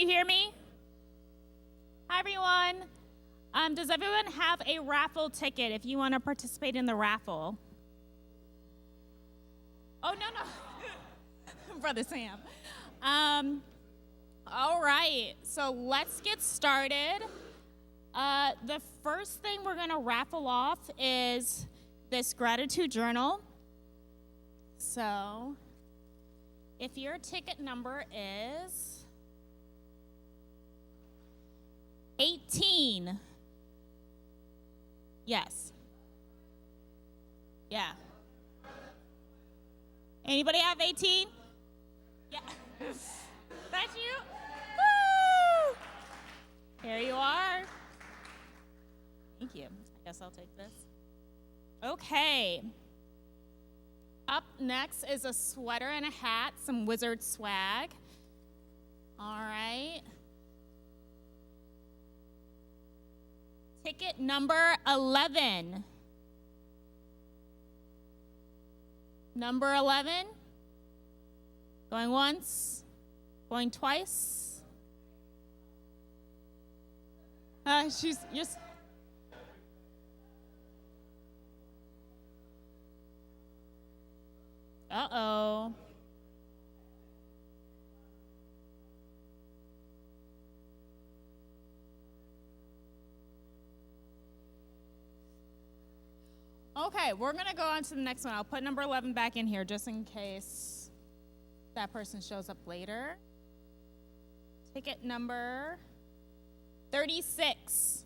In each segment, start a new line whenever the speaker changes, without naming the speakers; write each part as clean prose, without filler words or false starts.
you hear me? Hi, everyone. Does everyone have a raffle ticket if you want to participate in the raffle? Oh, no. Brother Sam. All right, so let's get started. The first thing we're going to raffle off is this gratitude journal. So, if your ticket number is 18. Yes. Yeah. Anybody have 18? Yeah. That's you? Woo! Here you are. Thank you. I guess I'll take this. Okay. Up next is a sweater and a hat, some wizard swag. All right. Ticket number 11. Number 11. Going once. Going twice. She's just. Uh-oh. Okay, we're going to go on to the next one. I'll put number 11 back in here just in case that person shows up later. Ticket number 36.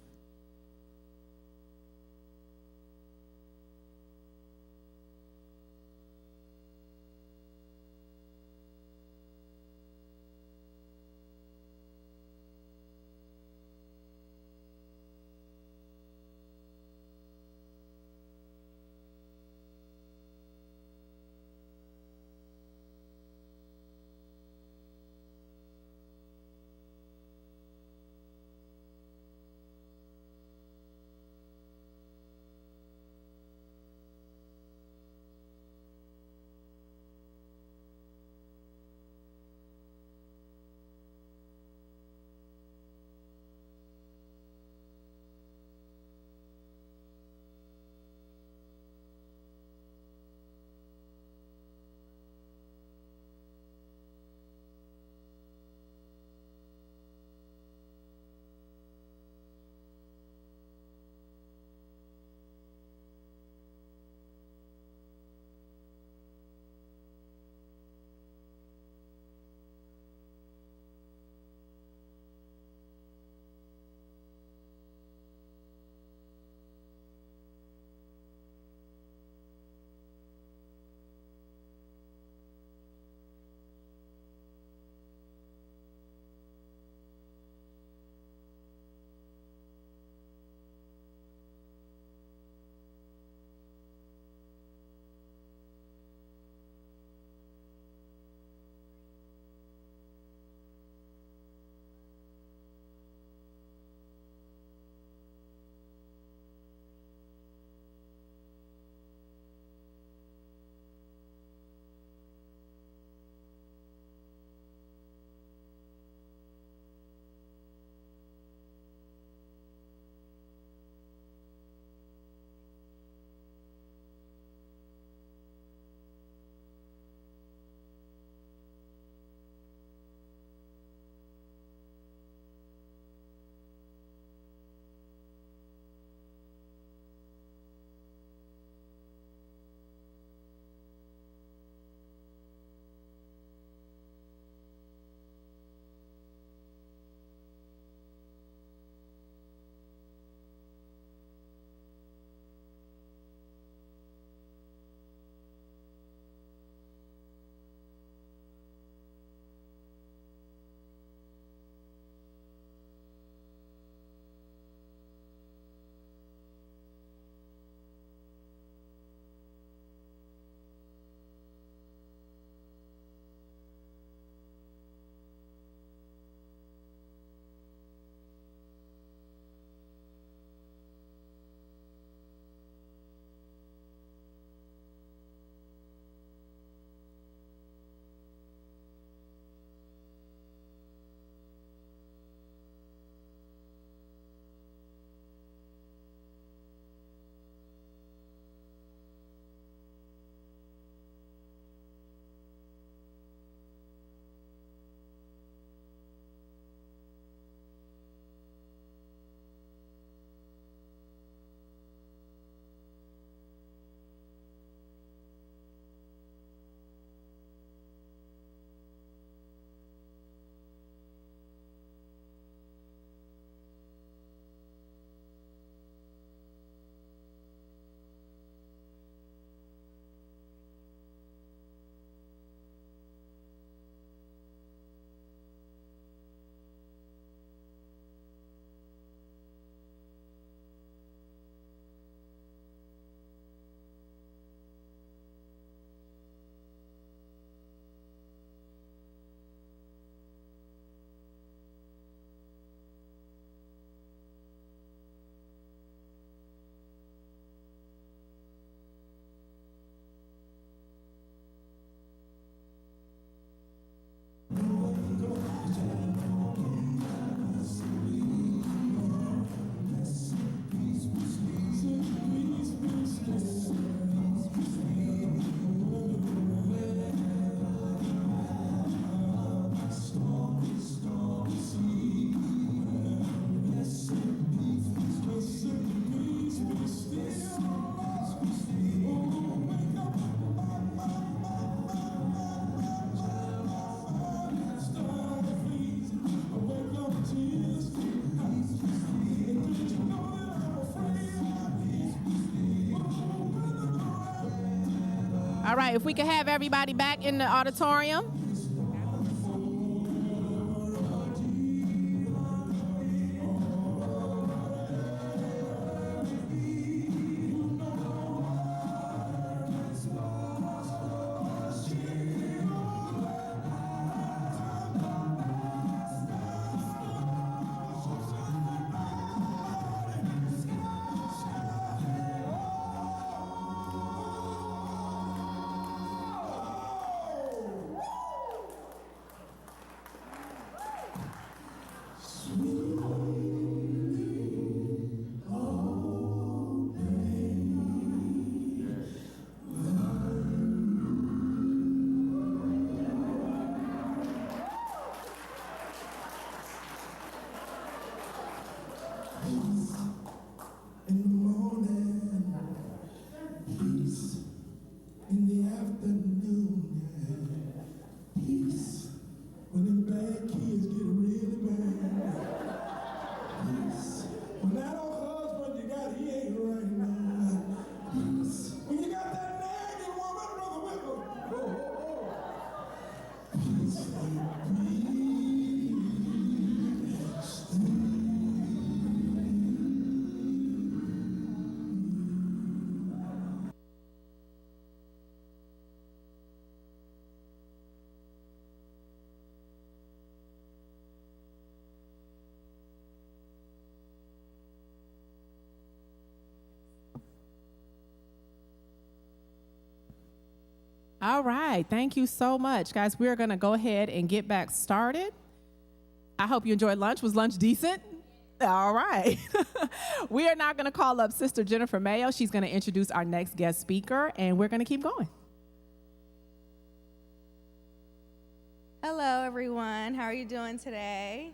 right, if we could have everybody back in the auditorium. All right, thank you so much. Guys, we're gonna go ahead and get back started. I hope you enjoyed lunch. Was lunch decent? All right. We are now gonna call up Sister Jennifer Mayo. She's gonna introduce our next guest speaker, and we're gonna keep going.
Hello, everyone. How are you doing today?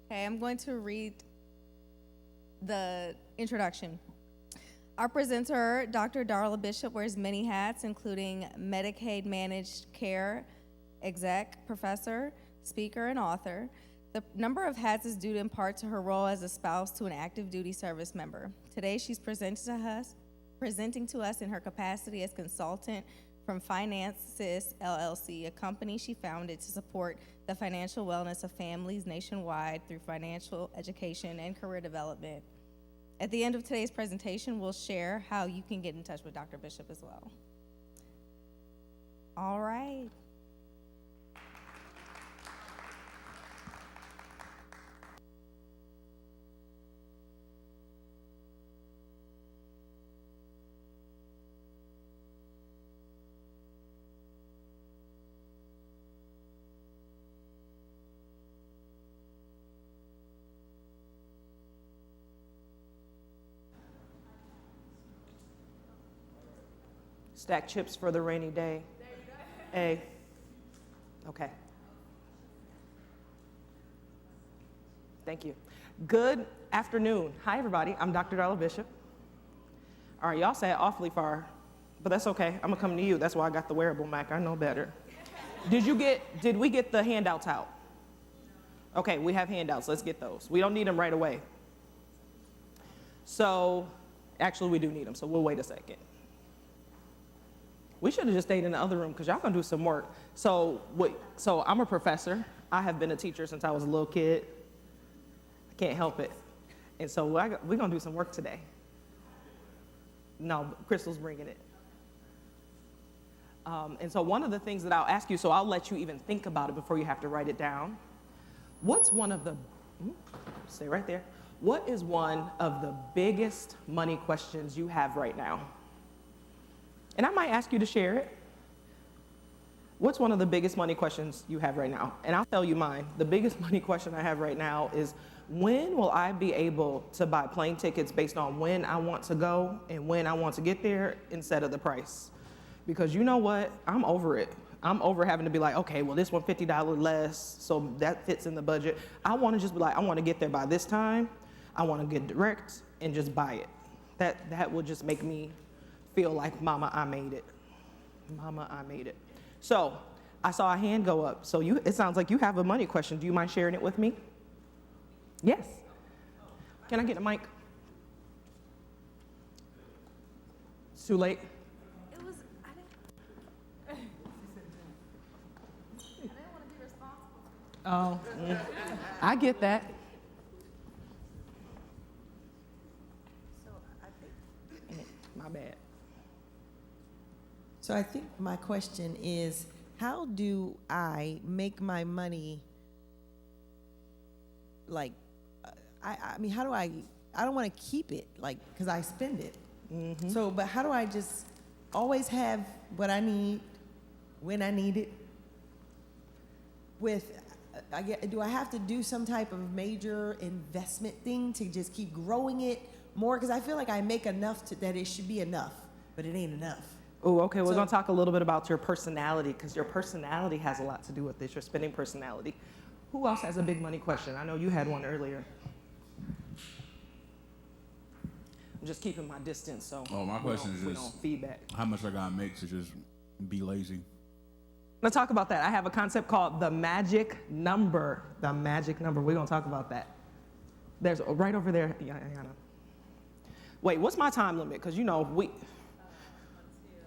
Okay, I'm going to read the introduction. Our presenter, Dr. Darla Bishop, wears many hats, including Medicaid Managed Care exec, professor, speaker, and author. The number of hats is due in part to her role as a spouse to an active duty service member. Today, she's presenting to us in her capacity as consultant from Finances LLC, a company she founded to support the financial wellness of families nationwide through financial education and career development. At the end of today's presentation, we'll share how you can get in touch with Dr. Bishop as well. All right.
Stack chips for the rainy day. A. Okay. Thank you. Good afternoon. Hi, everybody. I'm Dr. Darla Bishop. All right, y'all sat awfully far, but that's okay. I'm gonna come to you. That's why I got the wearable mic. I know better. Did we get the handouts out? Okay, we have handouts. Let's get those. We don't need them right away. So, actually, we do need them, so we'll wait a second. We should have just stayed in the other room because y'all gonna do some work. So I'm a professor. I have been a teacher since I was a little kid. I can't help it. And so we're gonna do some work today. No, Crystal's bringing it. And so one of the things that I'll ask you, so I'll let you even think about it before you have to write it down. Stay right there. What is one of the biggest money questions you have right now? And I might ask you to share it. What's one of the biggest money questions you have right now? And I'll tell you mine. The biggest money question I have right now is, when will I be able to buy plane tickets based on when I want to go and when I want to get there instead of the price? Because you know what? I'm over it. I'm over having to be like, okay, well, this one $50 less, so that fits in the budget. I want to just be like, I want to get there by this time. I want to get direct and just buy it. That will just make me feel like, mama, I made it. Mama, I made it. So I saw a hand go up. So it sounds like you have a money question. Do you mind sharing it with me? Yes. Can I get a mic? It's too late.
Oh,
I get that. My bad.
So I think my question is, how do I make my money, like, I mean, how do I don't want to keep it, like, because I spend it. So, but how do I just always have what I need when I need it? Do I have to do some type of major investment thing to just keep growing it more? Because I feel like I make enough that it should be enough, but it ain't enough.
Oh, okay. We're
So-
going to talk a little bit about your personality, because your personality has a lot to do with this, your spending personality. Who else has a big money question? I know you had one earlier. I'm just keeping my distance, so
Oh, my question is
we
just-
don't feedback.
How much I gotta make to just be lazy?
Let's talk about that. I have a concept called the magic number. The magic number. We're going to talk about that. There's right over there. Yana. Wait, what's my time limit? Because, you know,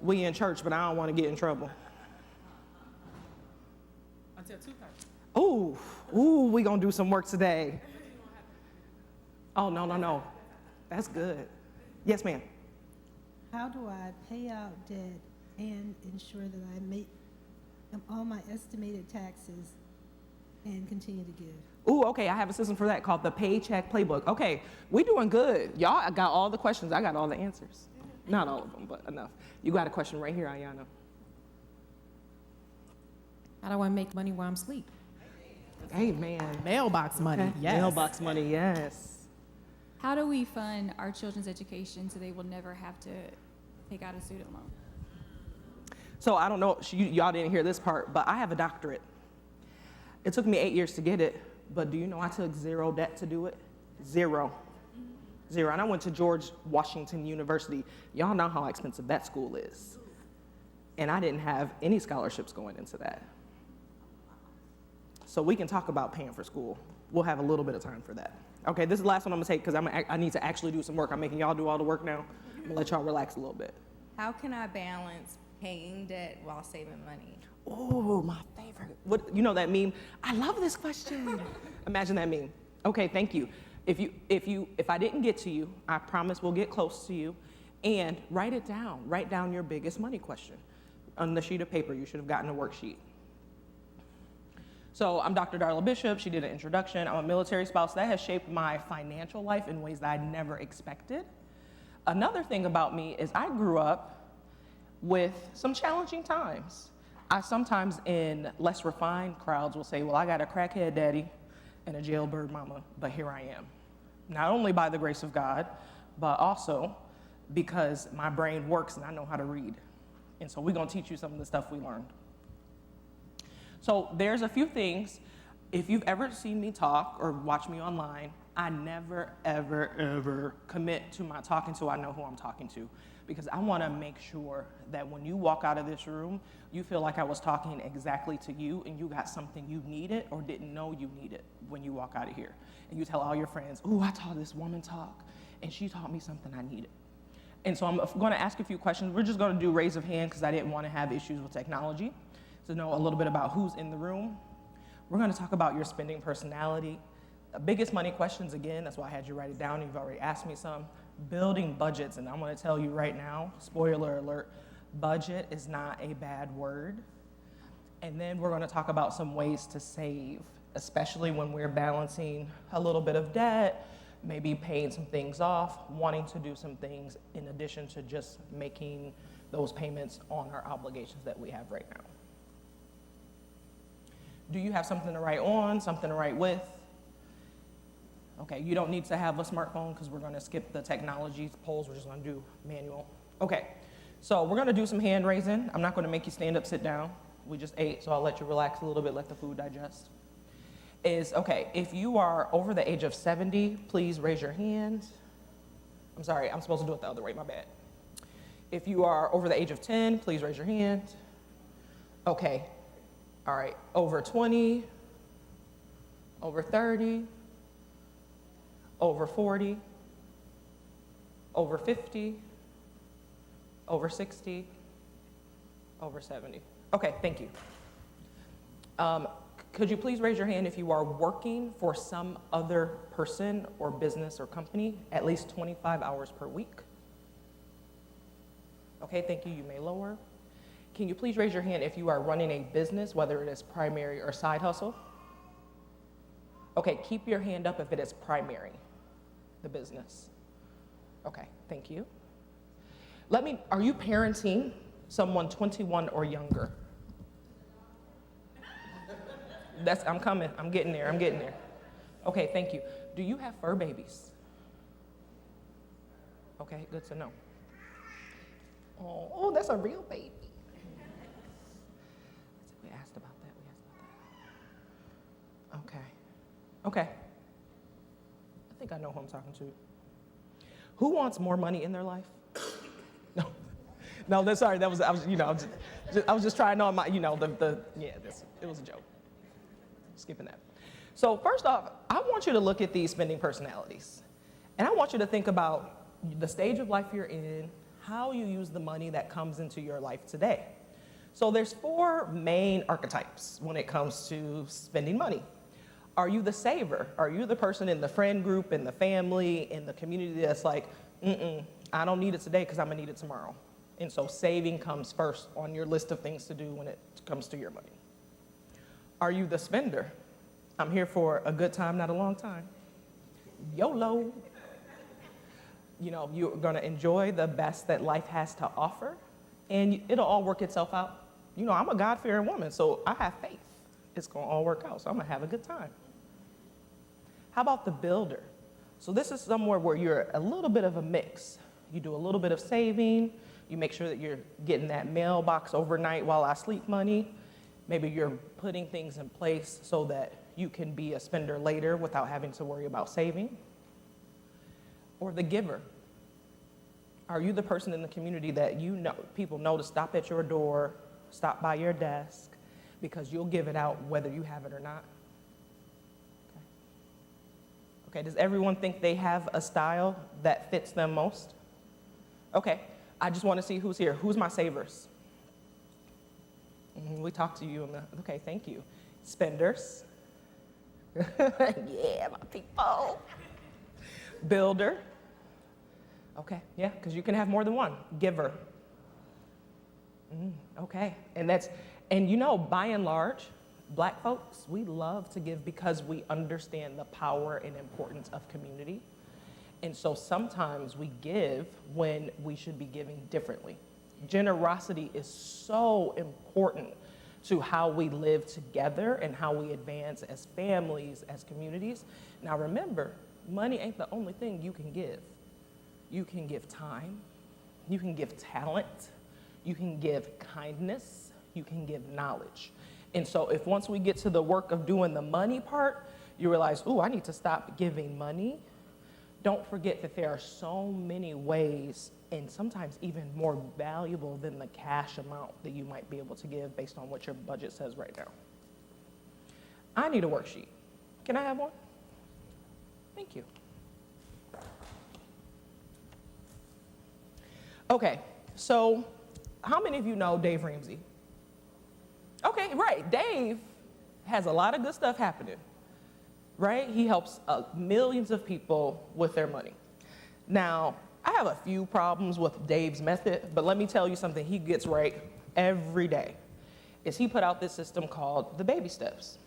we in church, but I don't want to get in trouble.
until 2:30.
Ooh, we going to do some work today. Oh, no. That's good. Yes, ma'am.
How do I pay out debt and ensure that I make all my estimated taxes and continue to give?
Ooh, okay, I have a system for that called the Paycheck Playbook. Okay, we doing good. Y'all got all the questions. I got all the answers. Not all of them, but enough. You got a question right here, Ayana.
How do I make money while I'm asleep?
Hey, man.
Mailbox money, yes.
Mailbox money, yes.
How do we fund our children's education so they will never have to take out a student loan?
So I don't know, y'all didn't hear this part, but I have a doctorate. It took me 8 years to get it, but do you know I took zero debt to do it? Zero. And I went to George Washington University. Y'all know how expensive that school is. And I didn't have any scholarships going into that. So we can talk about paying for school. We'll have a little bit of time for that. Okay, this is the last one I'm gonna take because I need to actually do some work. I'm making y'all do all the work now. I'm gonna let y'all relax a little bit.
How can I balance paying debt while saving money?
Oh, my favorite. What, you know that meme? I love this question. Imagine that meme. Okay, thank you. If I didn't get to you, I promise we'll get close to you. And write it down. Write down your biggest money question. On the sheet of paper, you should have gotten a worksheet. So I'm Dr. Darla Bishop. She did an introduction. I'm a military spouse. That has shaped my financial life in ways that I never expected. Another thing about me is I grew up with some challenging times. I sometimes in less refined crowds will say, well, I got a crackhead daddy and a jailbird mama, but here I am. Not only by the grace of God, but also because my brain works and I know how to read. And so we're gonna teach you some of the stuff we learned. So there's a few things. If you've ever seen me talk or watch me online, I never, ever, ever commit to my talking to I know who I'm talking to, because I want to make sure that when you walk out of this room, you feel like I was talking exactly to you and you got something you needed or didn't know you needed when you walk out of here. And you tell all your friends, ooh, I taught this woman talk and she taught me something I needed. And so I'm going to ask a few questions. We're just going to do raise of hand because I didn't want to have issues with technology. To know a little bit about who's in the room. We're going to talk about your spending personality. The biggest money questions, again, that's why I had you write it down. You've already asked me some. Building budgets, and I'm going to tell you right now, spoiler alert, budget is not a bad word. And then we're going to talk about some ways to save, especially when we're balancing a little bit of debt, maybe paying some things off, wanting to do some things in addition to just making those payments on our obligations that we have right now. Do you have something to write on, something to write with? Okay, you don't need to have a smartphone because we're gonna skip the technology polls. We're just gonna do manual. Okay, so we're gonna do some hand raising. I'm not gonna make you stand up, sit down. We just ate, so I'll let you relax a little bit, let the food digest. Okay, if you are over the age of 70, please raise your hand. I'm sorry, I'm supposed to do it the other way, my bad. If you are over the age of 10, please raise your hand. Okay. All right, over 20, over 30, over 40, over 50, over 60, over 70. Okay, thank you. Could you please raise your hand if you are working for some other person or business or company at least 25 hours per week? Okay, thank you. You may lower. Can you please raise your hand if you are running a business, whether it is primary or side hustle? Okay, keep your hand up if it is primary, the business. Okay, thank you. Are you parenting someone 21 or younger? I'm coming. I'm getting there. Okay, thank you. Do you have fur babies? Okay, good to know. Oh, that's a real baby. We asked about that. Okay. I think I know who I'm talking to. Who wants more money in their life? No, that's sorry. I was just trying on my, it was a joke. Skipping that. So first off, I want you to look at these spending personalities. And I want you to think about the stage of life you're in, how you use the money that comes into your life today. So there's 4 main archetypes when it comes to spending money. Are you the saver? Are you the person in the friend group, in the family, in the community that's like, I don't need it today because I'm gonna need it tomorrow. And so saving comes first on your list of things to do when it comes to your money. Are you the spender? I'm here for a good time, not a long time. YOLO. You're gonna enjoy the best that life has to offer, and it'll all work itself out. I'm a God-fearing woman, so I have faith. It's gonna all work out, so I'm gonna have a good time. How about the builder? So this is somewhere where you're a little bit of a mix. You do a little bit of saving. You make sure that you're getting that mailbox overnight while I sleep money. Maybe you're putting things in place so that you can be a spender later without having to worry about saving. Or the giver. Are you the person in the community that people know to stop at your door, stop by your desk, because you'll give it out whether you have it or not? Okay, does everyone think they have a style that fits them most? Okay, I just want to see who's here. Who's my savers? We talked to you okay, thank you. Spenders. Yeah, my people. Builder. Okay, yeah, because you can have more than one. Giver. Okay, and by and large, Black folks, we love to give because we understand the power and importance of community. And so sometimes we give when we should be giving differently. Generosity is so important to how we live together and how we advance as families, as communities. Now remember, money ain't the only thing you can give. You can give time, you can give talent, you can give kindness, you can give knowledge. And so if once we get to the work of doing the money part, you realize, I need to stop giving money. Don't forget that there are so many ways, and sometimes even more valuable than the cash amount that you might be able to give based on what your budget says right now. I need a worksheet. Can I have one? Thank you. Okay, so how many of you know Dave Ramsey? Okay, right. Dave has a lot of good stuff happening, right? He helps millions of people with their money. Now, I have a few problems with Dave's method, but let me tell you something he gets right every day, is he put out this system called the baby steps.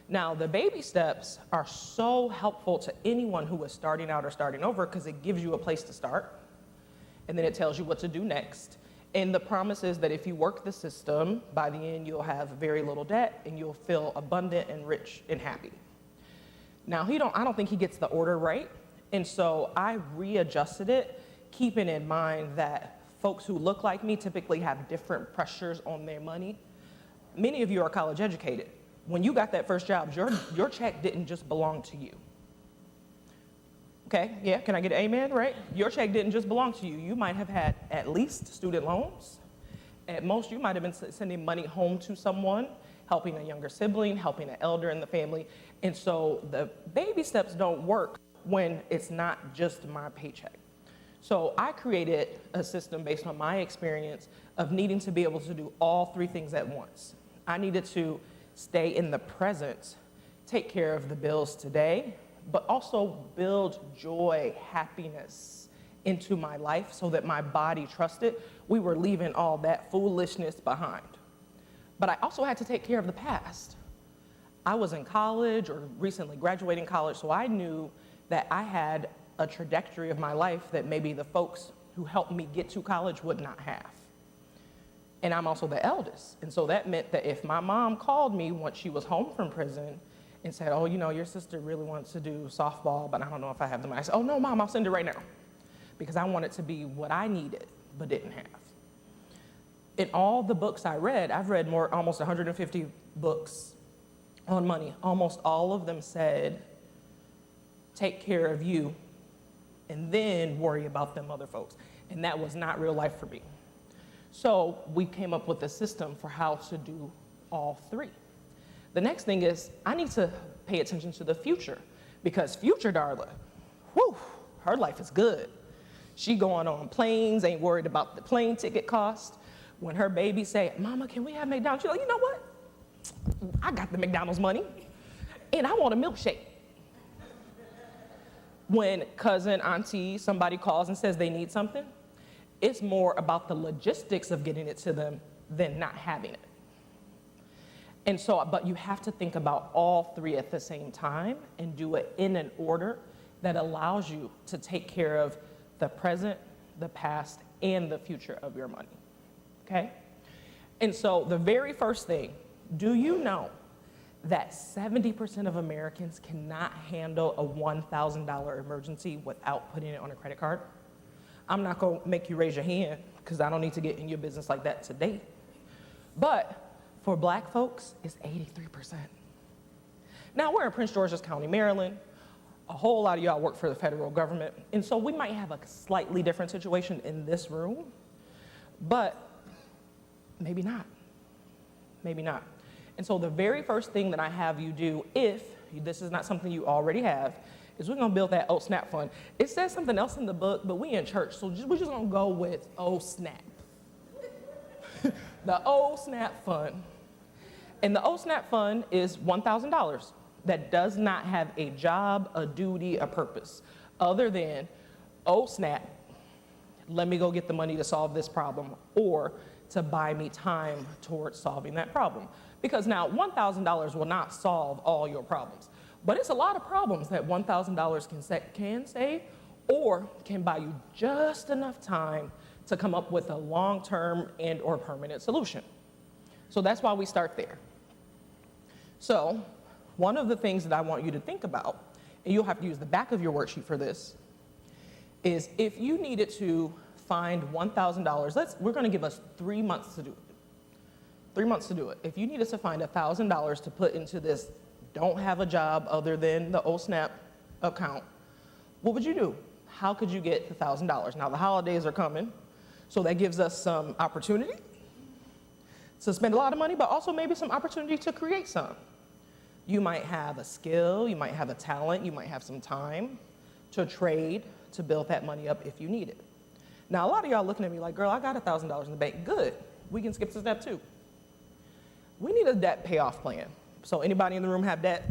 Now, the baby steps are so helpful to anyone who is starting out or starting over because it gives you a place to start, and then it tells you what to do next. And the promise is that if you work the system, by the end you'll have very little debt and you'll feel abundant and rich and happy. Now, I don't think he gets the order right, and so I readjusted it, keeping in mind that folks who look like me typically have different pressures on their money. Many of you are college educated. When you got that first job, your check didn't just belong to you. Okay, yeah, can I get an amen, right? Your check didn't just belong to you. You might have had at least student loans. At most, you might have been sending money home to someone, helping a younger sibling, helping an elder in the family. And so the baby steps don't work when it's not just my paycheck. So I created a system based on my experience of needing to be able to do all 3 things at once. I needed to stay in the present, take care of the bills today, but also build joy, happiness into my life so that my body trusted we were leaving all that foolishness behind. But I also had to take care of the past. I was in college or recently graduating college, so I knew that I had a trajectory of my life that maybe the folks who helped me get to college would not have. And I'm also the eldest. And so that meant that if my mom called me once she was home from prison and said, oh, you know, your sister really wants to do softball, but I don't know if I have the money. I said, oh, no, Mom, I'll send it right now. Because I wanted to be what I needed, but didn't have. In all the books I read, I've read almost 150 books on money. Almost all of them said, take care of you and then worry about them other folks. And that was not real life for me. So we came up with a system for how to do all three. The next thing is I need to pay attention to the future because future Darla, whew, her life is good. She going on planes, ain't worried about the plane ticket cost. When her baby say, Mama, can we have McDonald's? She's like, you know what? I got the McDonald's money and I want a milkshake. When cousin, auntie, somebody calls and says they need something, it's more about the logistics of getting it to them than not having it. And so, but you have to think about all three at the same time and do it in an order that allows you to take care of the present, the past, and the future of your money, okay? And so the very first thing, do you know that 70% of Americans cannot handle a $1,000 emergency without putting it on a credit card? I'm not gonna make you raise your hand because I don't need to get in your business like that today. But for Black folks, it's 83%. Now we're in Prince George's County, Maryland. A whole lot of y'all work for the federal government. And so we might have a slightly different situation in this room, but maybe not, maybe not. And so the very first thing that I have you do, if this is not something you already have, is we're gonna build that Oh Snap Fund. It says something else in the book, but we in church, so we're just gonna go with Oh Snap. The Oh Snap Fund. And the Oh Snap Fund is $1,000 that does not have a job, a duty, a purpose, other than, oh snap, let me go get the money to solve this problem, or to buy me time towards solving that problem. Because now $1,000 will not solve all your problems, but it's a lot of problems that $1,000 can save or can buy you just enough time to come up with a long-term and or permanent solution. So that's why we start there. So one of the things that I want you to think about, and you'll have to use the back of your worksheet for this, is if you needed to find $1,000, we're gonna give us 3 months to do it. 3 months to do it. If you needed to find $1,000 to put into this don't have a job other than the Oh Snap account, what would you do? How could you get the $1,000? Now the holidays are coming, so that gives us some opportunity to spend a lot of money, but also maybe some opportunity to create some. You might have a skill, you might have a talent, you might have some time to trade to build that money up if you need it. Now, a lot of y'all looking at me like, girl, I got $1,000 in the bank. Good, we can skip to step 2. We need a debt payoff plan. So anybody in the room have debt?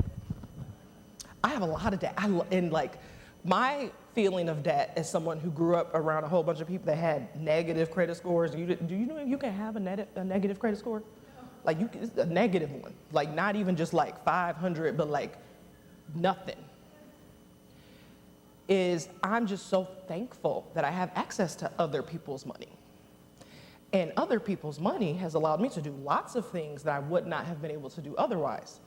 I have a lot of debt. And like my feeling of debt as someone who grew up around a whole bunch of people that had negative credit scores, do you know you can have a negative credit score? Like it's a negative one, like not even just like 500, but like nothing. Is I'm just so thankful that I have access to other people's money. And other people's money has allowed me to do lots of things that I would not have been able to do otherwise.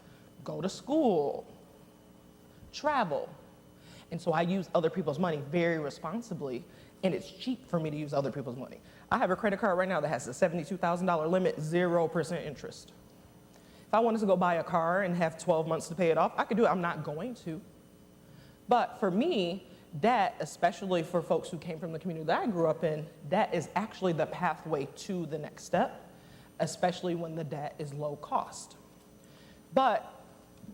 Go to school, travel. And so I use other people's money very responsibly, and it's cheap for me to use other people's money. I have a credit card right now that has a $72,000 limit, 0% interest. If I wanted to go buy a car and have 12 months to pay it off, I could do it. I'm not going to. But for me, debt, especially for folks who came from the community that I grew up in, debt is actually the pathway to the next step, especially when the debt is low cost. But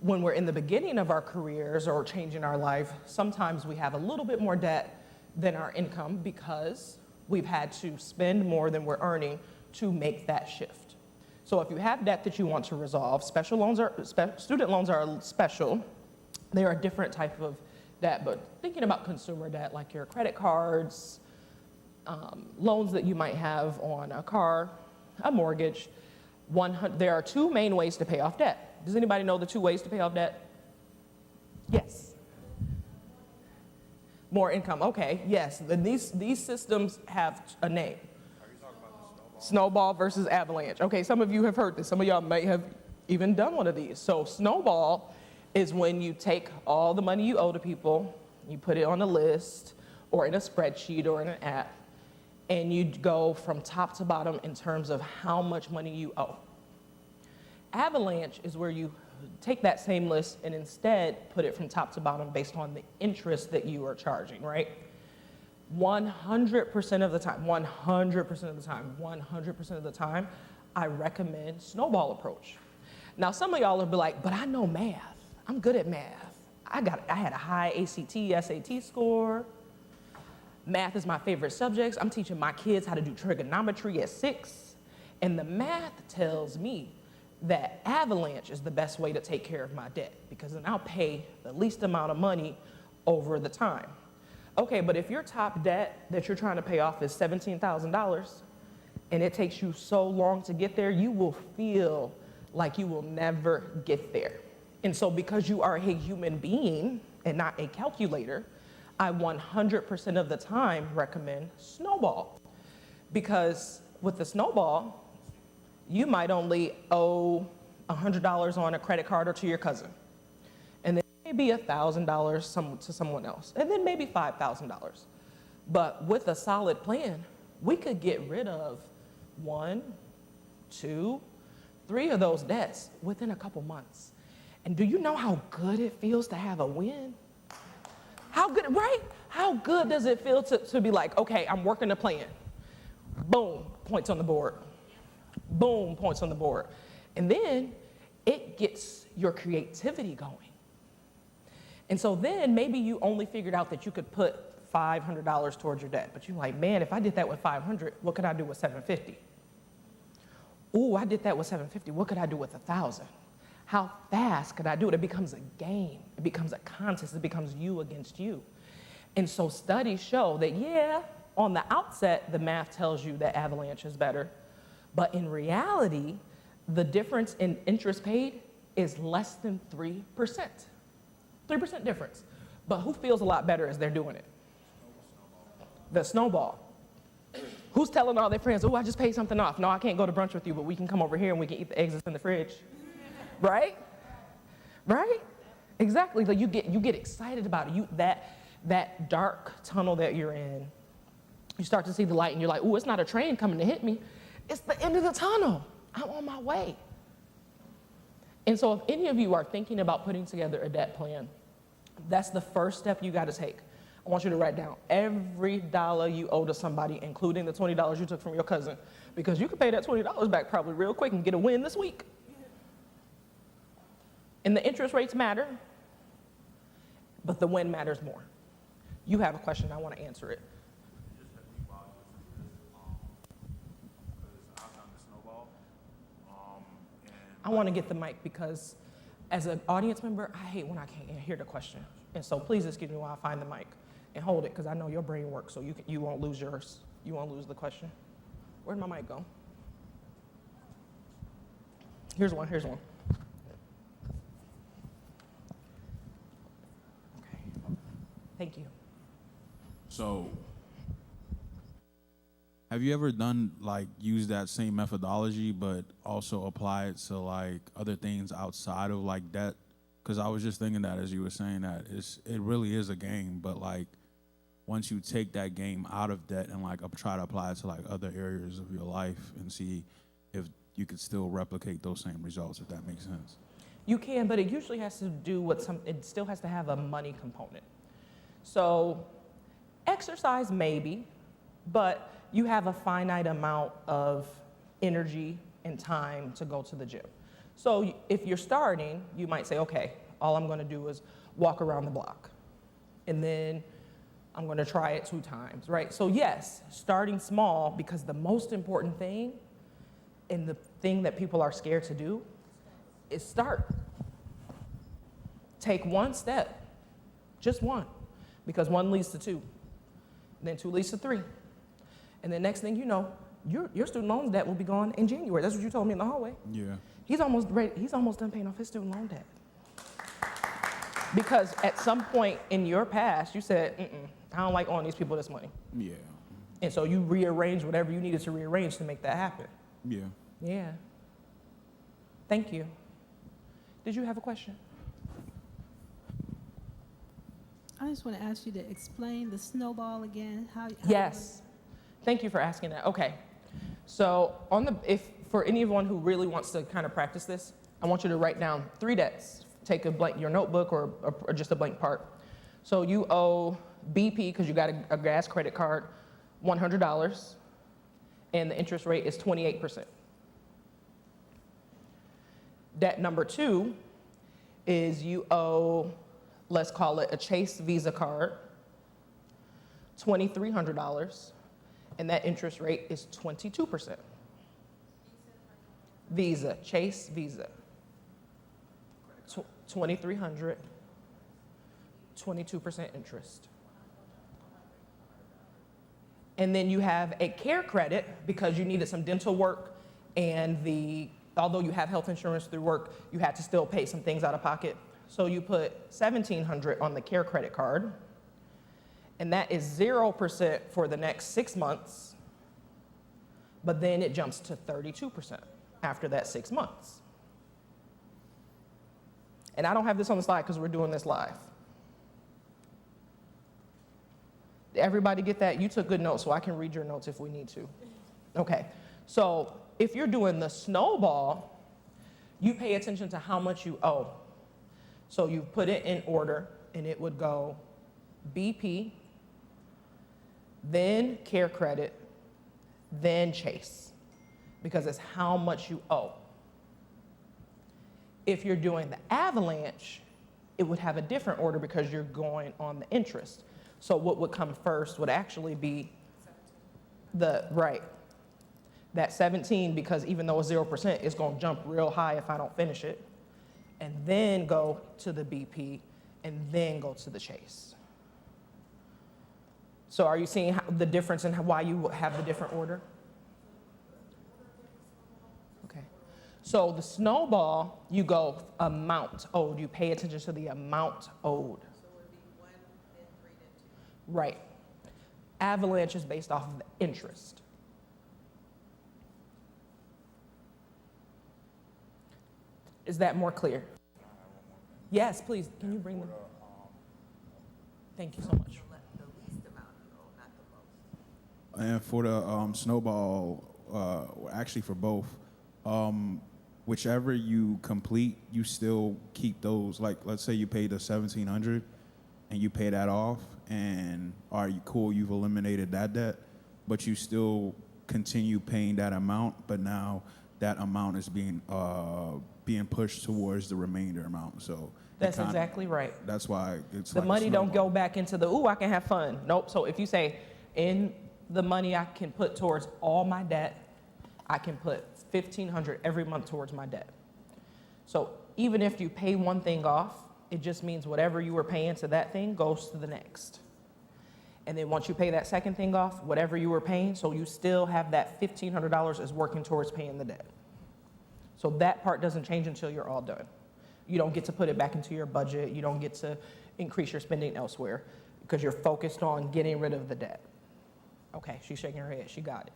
when we're in the beginning of our careers or changing our life, sometimes we have a little bit more debt than our income because we've had to spend more than we're earning to make that shift. So if you have debt that you want to resolve, student loans are special. They are a different type of debt, but thinking about consumer debt, like your credit cards, loans that you might have on a car, a mortgage, there are two main ways to pay off debt. Does anybody know the two ways to pay off debt? Yes. More income, okay, yes. These systems have a name. Snowball versus avalanche. Okay, some of you have heard this. Some of y'all may have even done one of these. So snowball is when you take all the money you owe to people, you put it on a list or in a spreadsheet or in an app, and you go from top to bottom in terms of how much money you owe. Avalanche is where you take that same list and instead put it from top to bottom based on the interest that you are charging, right? 100% of the time, I recommend snowball approach. Now, some of y'all will be like, but I know math. I'm good at math. I had a high ACT, SAT score. Math is my favorite subject. I'm teaching my kids how to do trigonometry at 6. And the math tells me that avalanche is the best way to take care of my debt because then I'll pay the least amount of money over the time. Okay, but if your top debt that you're trying to pay off is $17,000 and it takes you so long to get there, you will feel like you will never get there. And so because you are a human being and not a calculator, I 100% of the time recommend snowball. Because with the snowball, you might only owe $100 on a credit card or to your cousin. And then maybe $1,000 to someone else, and then maybe $5,000. But with a solid plan, we could get rid of 1, 2, 3 of those debts within a couple months. And do you know how good it feels to have a win? How good, right? How good does it feel to be like, okay, I'm working a plan. Boom, points on the board. Boom, points on the board. And then it gets your creativity going. And so then maybe you only figured out that you could put $500 towards your debt, but you're like, man, if I did that with $500, what could I do with $750? Ooh, I did that with $750. What could I do with $1,000? How fast could I do it? It becomes a game. It becomes a contest. It becomes you against you. And so studies show that, yeah, on the outset, the math tells you that avalanche is better. But in reality, the difference in interest paid is less than 3%. 3% difference. But who feels a lot better as they're doing it? The snowball. Who's telling all their friends, oh, I just paid something off. No, I can't go to brunch with you, but we can come over here and we can eat the eggs that's in the fridge. Right? Right? Exactly. Like you get excited about it. That dark tunnel that you're in, you start to see the light and you're like, oh, it's not a train coming to hit me. It's the end of the tunnel. I'm on my way. And so if any of you are thinking about putting together a debt plan, that's the first step you got to take. I want you to write down every dollar you owe to somebody, including the $20 you took from your cousin, because you can pay that $20 back probably real quick and get a win this week. And the interest rates matter, but the win matters more. You have a question, I want to answer it. I want to get the mic because as an audience member, I hate when I can't hear the question. And so please excuse me while I find the mic and hold it because I know your brain works so you won't lose yours. You won't lose the question. Where'd my mic go? Here's one. Okay. Thank you.
So, have you ever used that same methodology, but also apply it to other things outside of debt? Because I was just thinking that as you were saying that it really is a game, but once you take that game out of debt and try to apply it to other areas of your life and see if you could still replicate those same results, if that makes sense.
You can, but it usually has to do it still has to have a money component. So exercise maybe, but you have a finite amount of energy and time to go to the gym. So if you're starting, you might say, okay, all I'm going to do is walk around the block. And then I'm going to try it 2 times, right? So yes, starting small, because the most important thing and the thing that people are scared to do is start. Take one step, just one, because one leads to two, then two leads to three. And the next thing you know, your student loan debt will be gone in January. That's what you told me in the hallway.
Yeah.
He's almost ready. He's almost done paying off his student loan debt. Because at some point in your past, you said, I don't like owing these people this money.
Yeah.
And so you rearranged whatever you needed to rearrange to make that happen.
Yeah.
Yeah. Thank you. Did you have a question?
I just want to ask you to explain the snowball again. How
Yes. Thank you for asking that. Okay. So if for anyone who really wants to kind of practice this, I want you to write down 3 debts. Take your notebook or just a blank part. So you owe BP, because you got a gas credit card, $100, and the interest rate is 28%. Debt number 2 is you owe, let's call it a Chase Visa card, $2,300, and that interest rate is 22%. Visa, Chase Visa. 2,300, 22% interest. And then you have a care credit because you needed some dental work, and although you have health insurance through work, you had to still pay some things out of pocket. So you put $1,700 on the care credit card, and that is 0% for the next 6 months, but then it jumps to 32% after that 6 months. And I don't have this on the slide because we're doing this live. Did everybody get that? You took good notes, so I can read your notes if we need to. Okay, so if you're doing the snowball, you pay attention to how much you owe. So you put it in order, and it would go BP, then care credit, then Chase, because it's how much you owe. If you're doing the avalanche, it would have a different order because you're going on the interest. So what would come first would actually be that 17, because even though it's 0%, it's going to jump real high if I don't finish it, and then go to the BP, and then go to the Chase. So are you seeing the difference in why you have the different order? Okay. So the snowball, you go amount owed. You pay attention to the amount owed.
So it would be 1, then 3, then 2.
Right. Avalanche is based off of the interest. Is that more clear? Yes, please. Can you bring them? Thank you so much.
The least amount you owe, not the most.
And for the snowball, actually for both, whichever you complete, you still keep those. Like, let's say you paid the $1,700 and you pay that off, and are you cool? You've eliminated that debt, but you still continue paying that amount. But now that amount is being pushed towards the remainder amount. So
That's exactly right.
that's why it's
The
like a
money don't
snowball.
go back into I can have fun. Nope. So if you say, in the money I can put towards all my debt, I can put $1,500 every month towards my debt. So even if you pay one thing off, it just means whatever you were paying to that thing goes to the next. And then once you pay that second thing off, whatever you were paying, so you still have that $1,500 is working towards paying the debt. So that part doesn't change until you're all done. You don't get to put it back into your budget. You don't get to increase your spending elsewhere because you're focused on getting rid of the debt. Okay, she's shaking her head. She got it.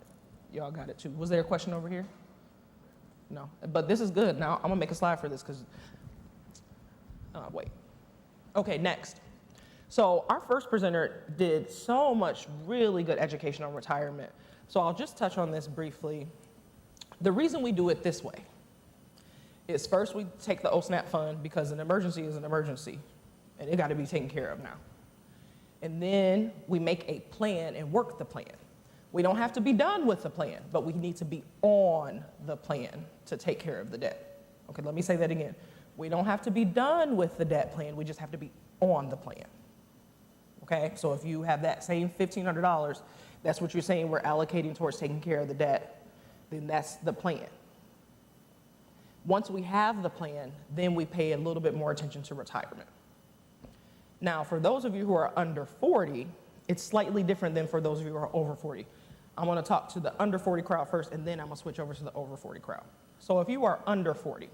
Y'all got it too. Was there a question over here? No, but this is good. Now I'm gonna make a slide for this because, wait. Okay, next. So our first presenter did so much really good education on retirement. So I'll just touch on this briefly. The reason we do it this way is first we take the OSNAP fund because an emergency is an emergency and it got to be taken care of now. And then we make a plan and work the plan. We don't have to be done with the plan, but we need to be on the plan to take care of the debt. Okay, let me say that again. We don't have to be done with the debt plan, we just have to be on the plan. Okay, so if you have that same $1,500, that's what you're saying we're allocating towards taking care of the debt, then that's the plan. Once we have the plan, then we pay a little bit more attention to retirement. Now, for those of you who are under 40, it's slightly different than for those of you who are over 40. I'm gonna talk to the under 40 crowd first, and then I'm gonna switch over to the over 40 crowd. So if you are under 40,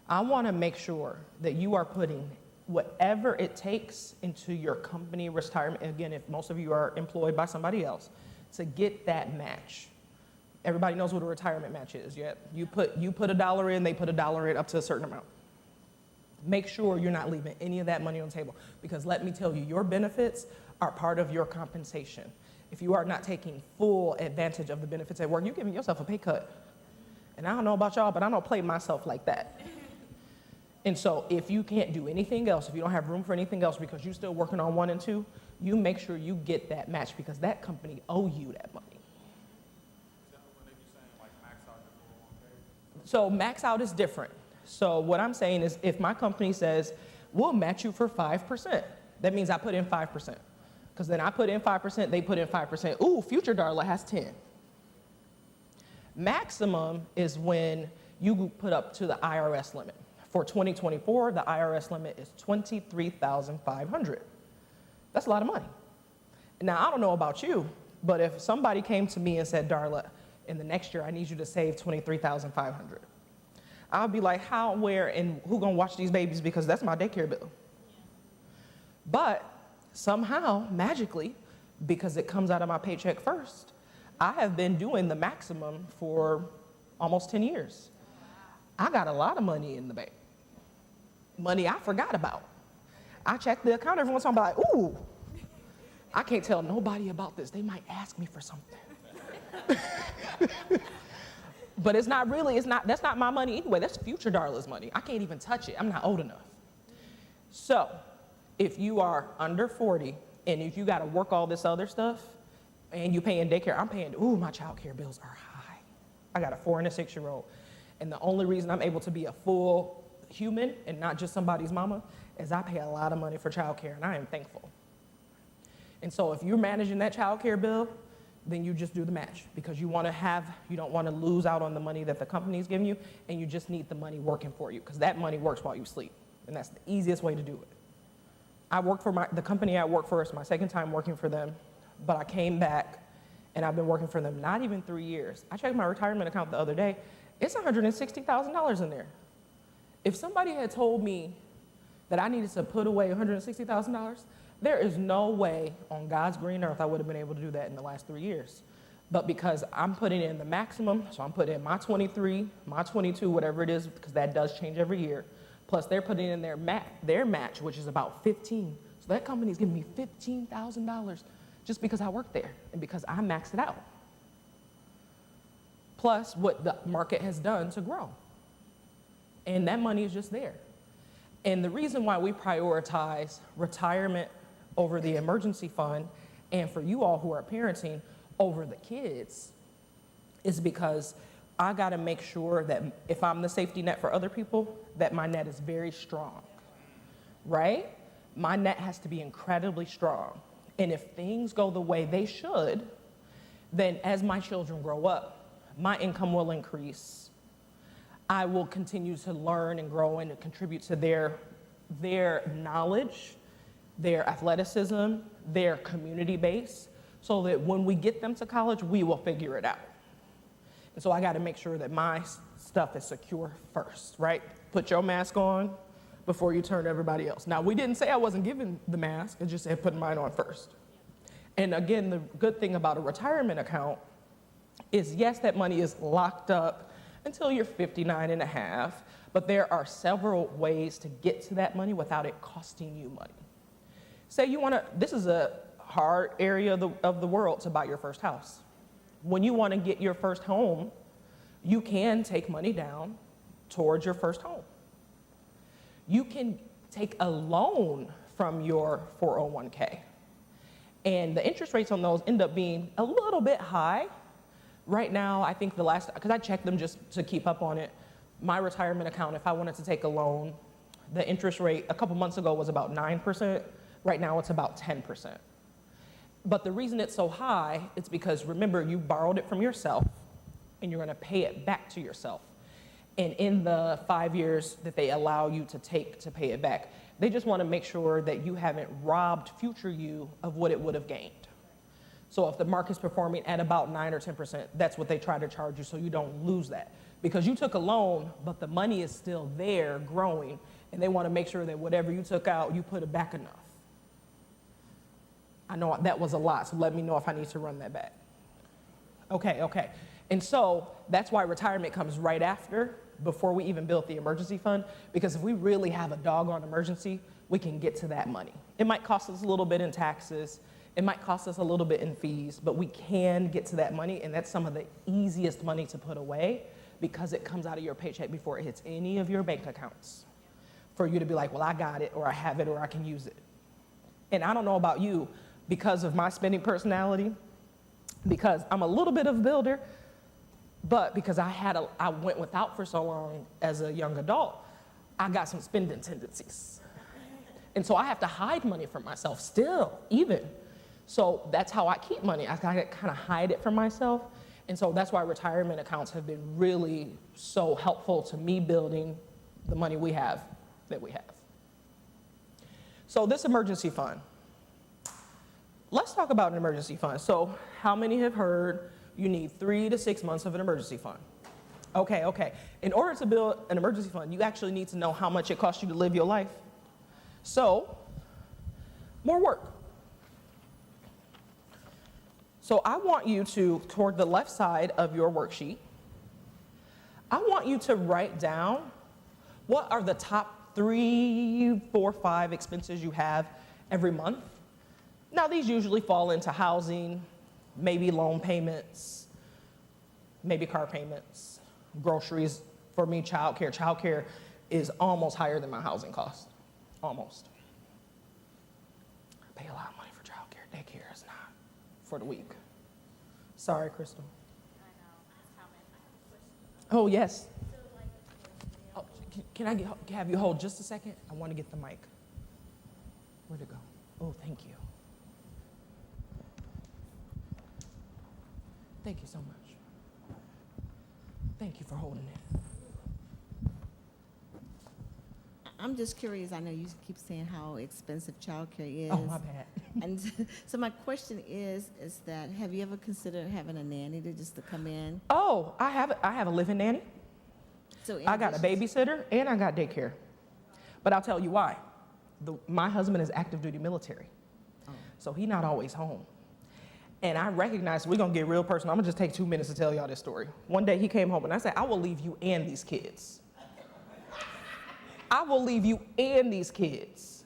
I wanna make sure that you are putting whatever it takes into your company retirement, again, if most of you are employed by somebody else, to get that match. Everybody knows what a retirement match is, yeah? You put $1 in, they put $1 in up to a certain amount. Make sure you're not leaving any of that money on the table, because let me tell you, your benefits are part of your compensation. If you are not taking full advantage of the benefits at work, you're giving yourself a pay cut. And I don't know about y'all, but I don't play myself like that. And so if you can't do anything else, if you don't have room for anything else because you're still working on 1 and 2, you make sure you get that match, because that company owe you that money. So max out is different. So what I'm saying is, if my company says, we'll match you for 5%, that means I put in 5%. Because then I put in 5%, they put in 5%. Ooh, Future Darla has 10. Maximum is when you put up to the IRS limit. For 2024, the IRS limit is $23,500. That's a lot of money. Now, I don't know about you, but if somebody came to me and said, Darla, in the next year, I need you to save $23,500. I'll be like, how, where, and who gonna watch these babies, because that's my daycare bill. But somehow, magically, because it comes out of my paycheck first, I have been doing the maximum for almost 10 years. I got a lot of money in the bank. Money I forgot about. I check the account every once in a while, I'm like, ooh, I can't tell nobody about this. They might ask me for something. But it's not really, that's not my money anyway. That's Future Darla's money. I can't even touch it. I'm not old enough. So if you are under 40 and if you got to work all this other stuff and you paying daycare, I'm paying, ooh, my child care bills are high. I got a 4 and a 6-year-old. And the only reason I'm able to be a full human and not just somebody's mama is I pay a lot of money for child care, and I am thankful. And so if you're managing that child care bill, then you just do the match, because you don't want to lose out on the money that the company's giving you, and you just need the money working for you, because that money works while you sleep, and that's the easiest way to do it. I work for the company I work for. It's my second time working for them, but I came back, and I've been working for them not even 3 years. I checked my retirement account the other day. It's $160,000 in there. If somebody had told me that I needed to put away $160,000, there is no way on God's green earth I would have been able to do that in the last 3 years. But because I'm putting in the maximum, so I'm putting in my 23, my 22, whatever it is, because that does change every year, plus they're putting in their match, which is about 15. So that company's giving me $15,000 just because I work there and because I maxed it out. Plus what the market has done to grow. And that money is just there. And the reason why we prioritize retirement over the emergency fund, and for you all who are parenting, over the kids, is because I gotta make sure that if I'm the safety net for other people, that my net is very strong, right? My net has to be incredibly strong. And if things go the way they should, then as my children grow up, my income will increase. I will continue to learn and grow and contribute to their knowledge, their athleticism, their community base, so that when we get them to college, we will figure it out. And so I got to make sure that my stuff is secure first, right? Put your mask on before you turn to everybody else. Now, we didn't say I wasn't giving the mask, I just said put mine on first. And again, the good thing about a retirement account is, yes, that money is locked up until you're 59 and a half, but there are several ways to get to that money without it costing you money. Say you want to, this is a hard area of the world to buy your first house. When you want to get your first home, you can take money down towards your first home. You can take a loan from your 401k. And the interest rates on those end up being a little bit high. Right now, I think because I checked them just to keep up on it, my retirement account, if I wanted to take a loan, the interest rate a couple months ago was about 9%. Right now, it's about 10%. But the reason it's so high is because, remember, you borrowed it from yourself, and you're going to pay it back to yourself. And in the 5 years that they allow you to take to pay it back, they just want to make sure that you haven't robbed future you of what it would have gained. So if the market's performing at about 9 or 10%, that's what they try to charge you so you don't lose that. Because you took a loan, but the money is still there growing, and they want to make sure that whatever you took out, you put it back enough. I know that was a lot, so let me know if I need to run that back. Okay. And so that's why retirement comes right after, before we even built the emergency fund, because if we really have a doggone emergency, we can get to that money. It might cost us a little bit in taxes, it might cost us a little bit in fees, but we can get to that money, and that's some of the easiest money to put away because it comes out of your paycheck before it hits any of your bank accounts. For you to be like, well, I got it, or I have it, or I can use it. And I don't know about you, because of my spending personality, because I'm a little bit of a builder, but because I went without for so long as a young adult, I got some spending tendencies. And so I have to hide money from myself still, even. So that's how I keep money. I kind of hide it from myself. And so that's why retirement accounts have been really so helpful to me building the money that we have. So this emergency fund. Let's talk about an emergency fund. So how many have heard you need 3 to 6 months of an emergency fund? Okay. In order to build an emergency fund, you actually need to know how much it costs you to live your life. So, more work. So I want you to, toward the left side of your worksheet, I want you to write down what are the top 3, 4, 5 expenses you have every month. Now, these usually fall into housing, maybe loan payments, maybe car payments, groceries. For me, childcare. Childcare is almost higher than my housing cost. Almost. I pay a lot of money for childcare. Daycare is not for the week. Sorry, Crystal.
I know. It's coming. I have a question.
Oh, yes. Oh, can I have you hold just a second? I want to get the mic. Where'd it go? Oh, thank you. Thank you so much. Thank you for holding it.
I'm just curious. I know you keep saying how expensive childcare is.
Oh, my bad.
And so my question is that have you ever considered having a nanny to come in?
Oh, I have a living nanny.
So
I got a babysitter and I got daycare. But I'll tell you why. My husband is active duty military. So he's not always home. And I recognize, we're gonna get real personal. I'm gonna just take 2 minutes to tell y'all this story. One day he came home and I said, I will leave you and these kids. I will leave you and these kids.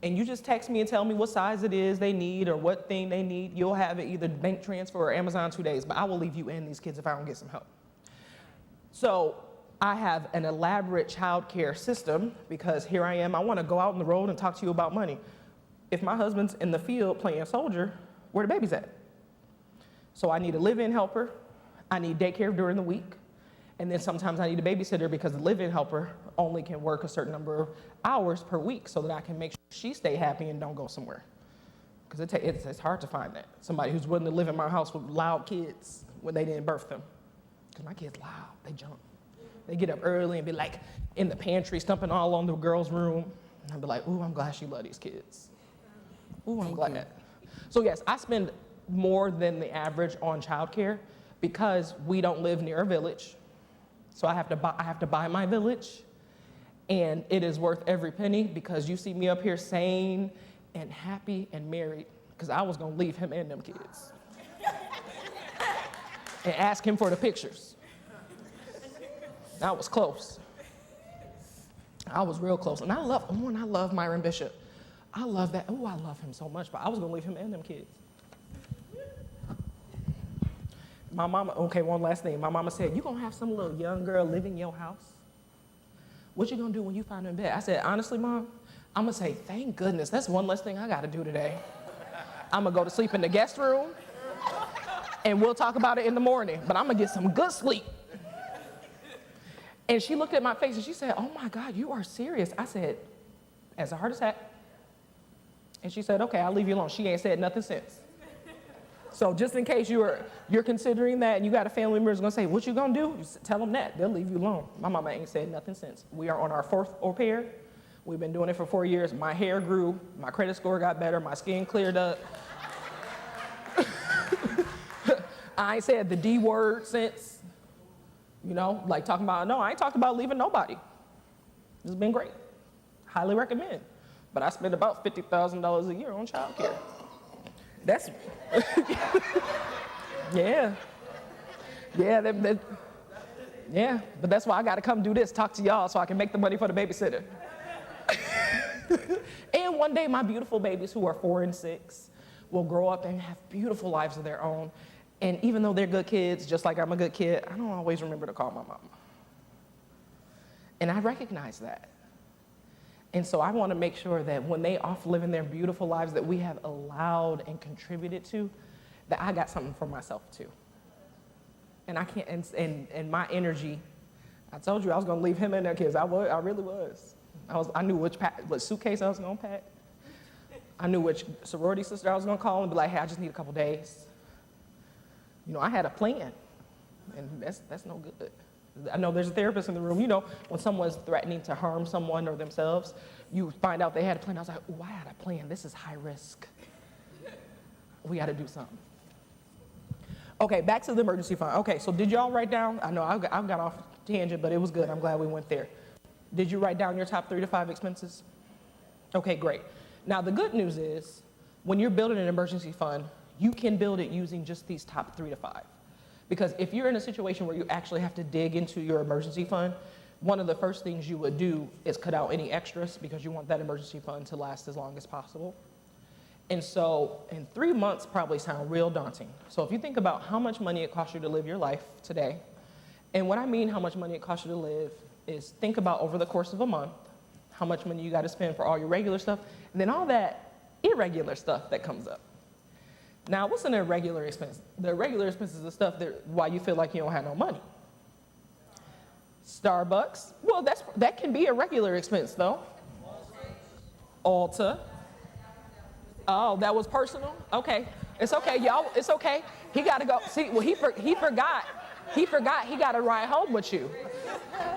And you just text me and tell me what size it is they need or what thing they need. You'll have it either bank transfer or Amazon 2 days, but I will leave you and these kids if I don't get some help. So I have an elaborate child care system because here I am, I wanna go out on the road and talk to you about money. If my husband's in the field playing soldier, where the baby's at? So I need a live-in helper, I need daycare during the week, and then sometimes I need a babysitter because the live-in helper only can work a certain number of hours per week so that I can make sure she stay happy and don't go somewhere. Because it's hard to find that. Somebody who's willing to live in my house with loud kids when they didn't birth them. Because my kids loud, they jump. They get up early and be like in the pantry stumping all on the girl's room. And I'd be like, ooh, I'm glad she love these kids. Ooh, I'm glad. So yes, I spend more than the average on childcare because we don't live near a village. So I have to buy my village, and it is worth every penny because you see me up here sane and happy and married because I was gonna leave him and them kids and ask him for the pictures. I was close. I was real close, and I love Myron Bishop. I love that. Oh, I love him so much, but I was gonna leave him and them kids. My mama, okay, one last thing. My mama said, you gonna have some little young girl live in your house? What you gonna do when you find her in bed? I said, honestly, Mom, I'm gonna say, thank goodness, that's one less thing I gotta do today. I'm gonna go to sleep in the guest room, and we'll talk about it in the morning, but I'm gonna get some good sleep. And she looked at my face and she said, oh my God, you are serious. I said, as a heart attack. And she said, okay, I'll leave you alone. She ain't said nothing since. So just in case you're considering that and you got a family member who's gonna say, what you gonna do? You tell them that, they'll leave you alone. My mama ain't said nothing since. We are on our 4th au pair. We've been doing it for 4 years. My hair grew, my credit score got better, my skin cleared up. I ain't said the D word since, like talking about, no, I ain't talked about leaving nobody. This has been great. Highly recommend. But I spend about $50,000 a year on childcare. That's, yeah. Yeah, but that's why I gotta come do this, talk to y'all so I can make the money for the babysitter. And one day my beautiful babies who are 4 and 6 will grow up and have beautiful lives of their own. And even though they're good kids, just like I'm a good kid, I don't always remember to call my mama. And I recognize that. And so I want to make sure that when they off living their beautiful lives that we have allowed and contributed to, that I got something for myself too. And I can't, and my energy, I told you I was going to leave him in there, kids. I really was. I knew which suitcase I was going to pack. I knew which sorority sister I was going to call and be like, hey, I just need a couple days. I had a plan, and that's no good. I know there's a therapist in the room. When someone's threatening to harm someone or themselves, you find out they had a plan. I was like, oh, I had a plan. This is high risk. We got to do something. Okay, back to the emergency fund. Okay, so did y'all write down? I know I got off tangent, but it was good. I'm glad we went there. Did you write down your top 3 to 5 expenses? Okay, great. Now, the good news is when you're building an emergency fund, you can build it using just these top 3 to 5. Because if you're in a situation where you actually have to dig into your emergency fund, one of the first things you would do is cut out any extras because you want that emergency fund to last as long as possible. And so, and 3 months probably sound real daunting. So if you think about how much money it costs you to live your life today, and what I mean how much money it costs you to live is think about over the course of a month, how much money you got to spend for all your regular stuff, and then all that irregular stuff that comes up. Now, what's an irregular expense? The irregular expense is the stuff why you feel like you don't have no money. Starbucks, well, that can be a regular expense, though. Ulta. Oh, that was personal? Okay. It's okay, y'all. It's okay. He got to go. See, well, he forgot. He forgot he got to ride home with you.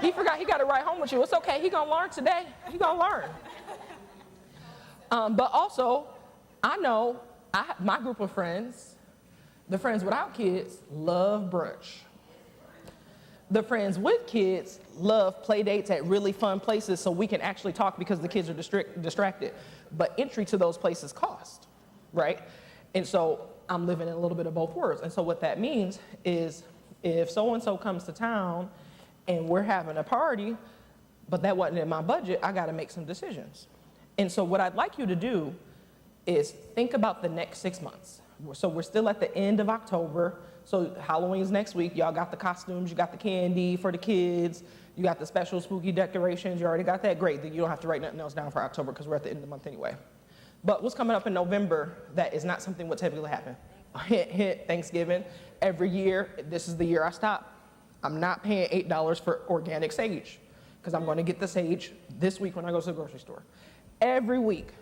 He forgot he got to ride home with you. It's okay. He going to learn today. He going to learn. But also, I know my group of friends, the friends without kids, love brunch. The friends with kids love play dates at really fun places so we can actually talk because the kids are distracted. But entry to those places cost, right? And so I'm living in a little bit of both worlds. And so what that means is if so-and-so comes to town and we're having a party, but that wasn't in my budget, I got to make some decisions. And so what I'd like you to do is think about the next 6 months. So we're still at the end of October. So Halloween's next week. Y'all got the costumes, you got the candy for the kids, you got the special spooky decorations. You already got that? Great. Then you don't have to write nothing else down for October because we're at the end of the month anyway. But what's coming up in November that is not something what typically happen? Hint, hint, Thanksgiving. Every year, this is the year I stop. I'm not paying $8 for organic sage because I'm going to get the sage this week when I go to the grocery store. Every week,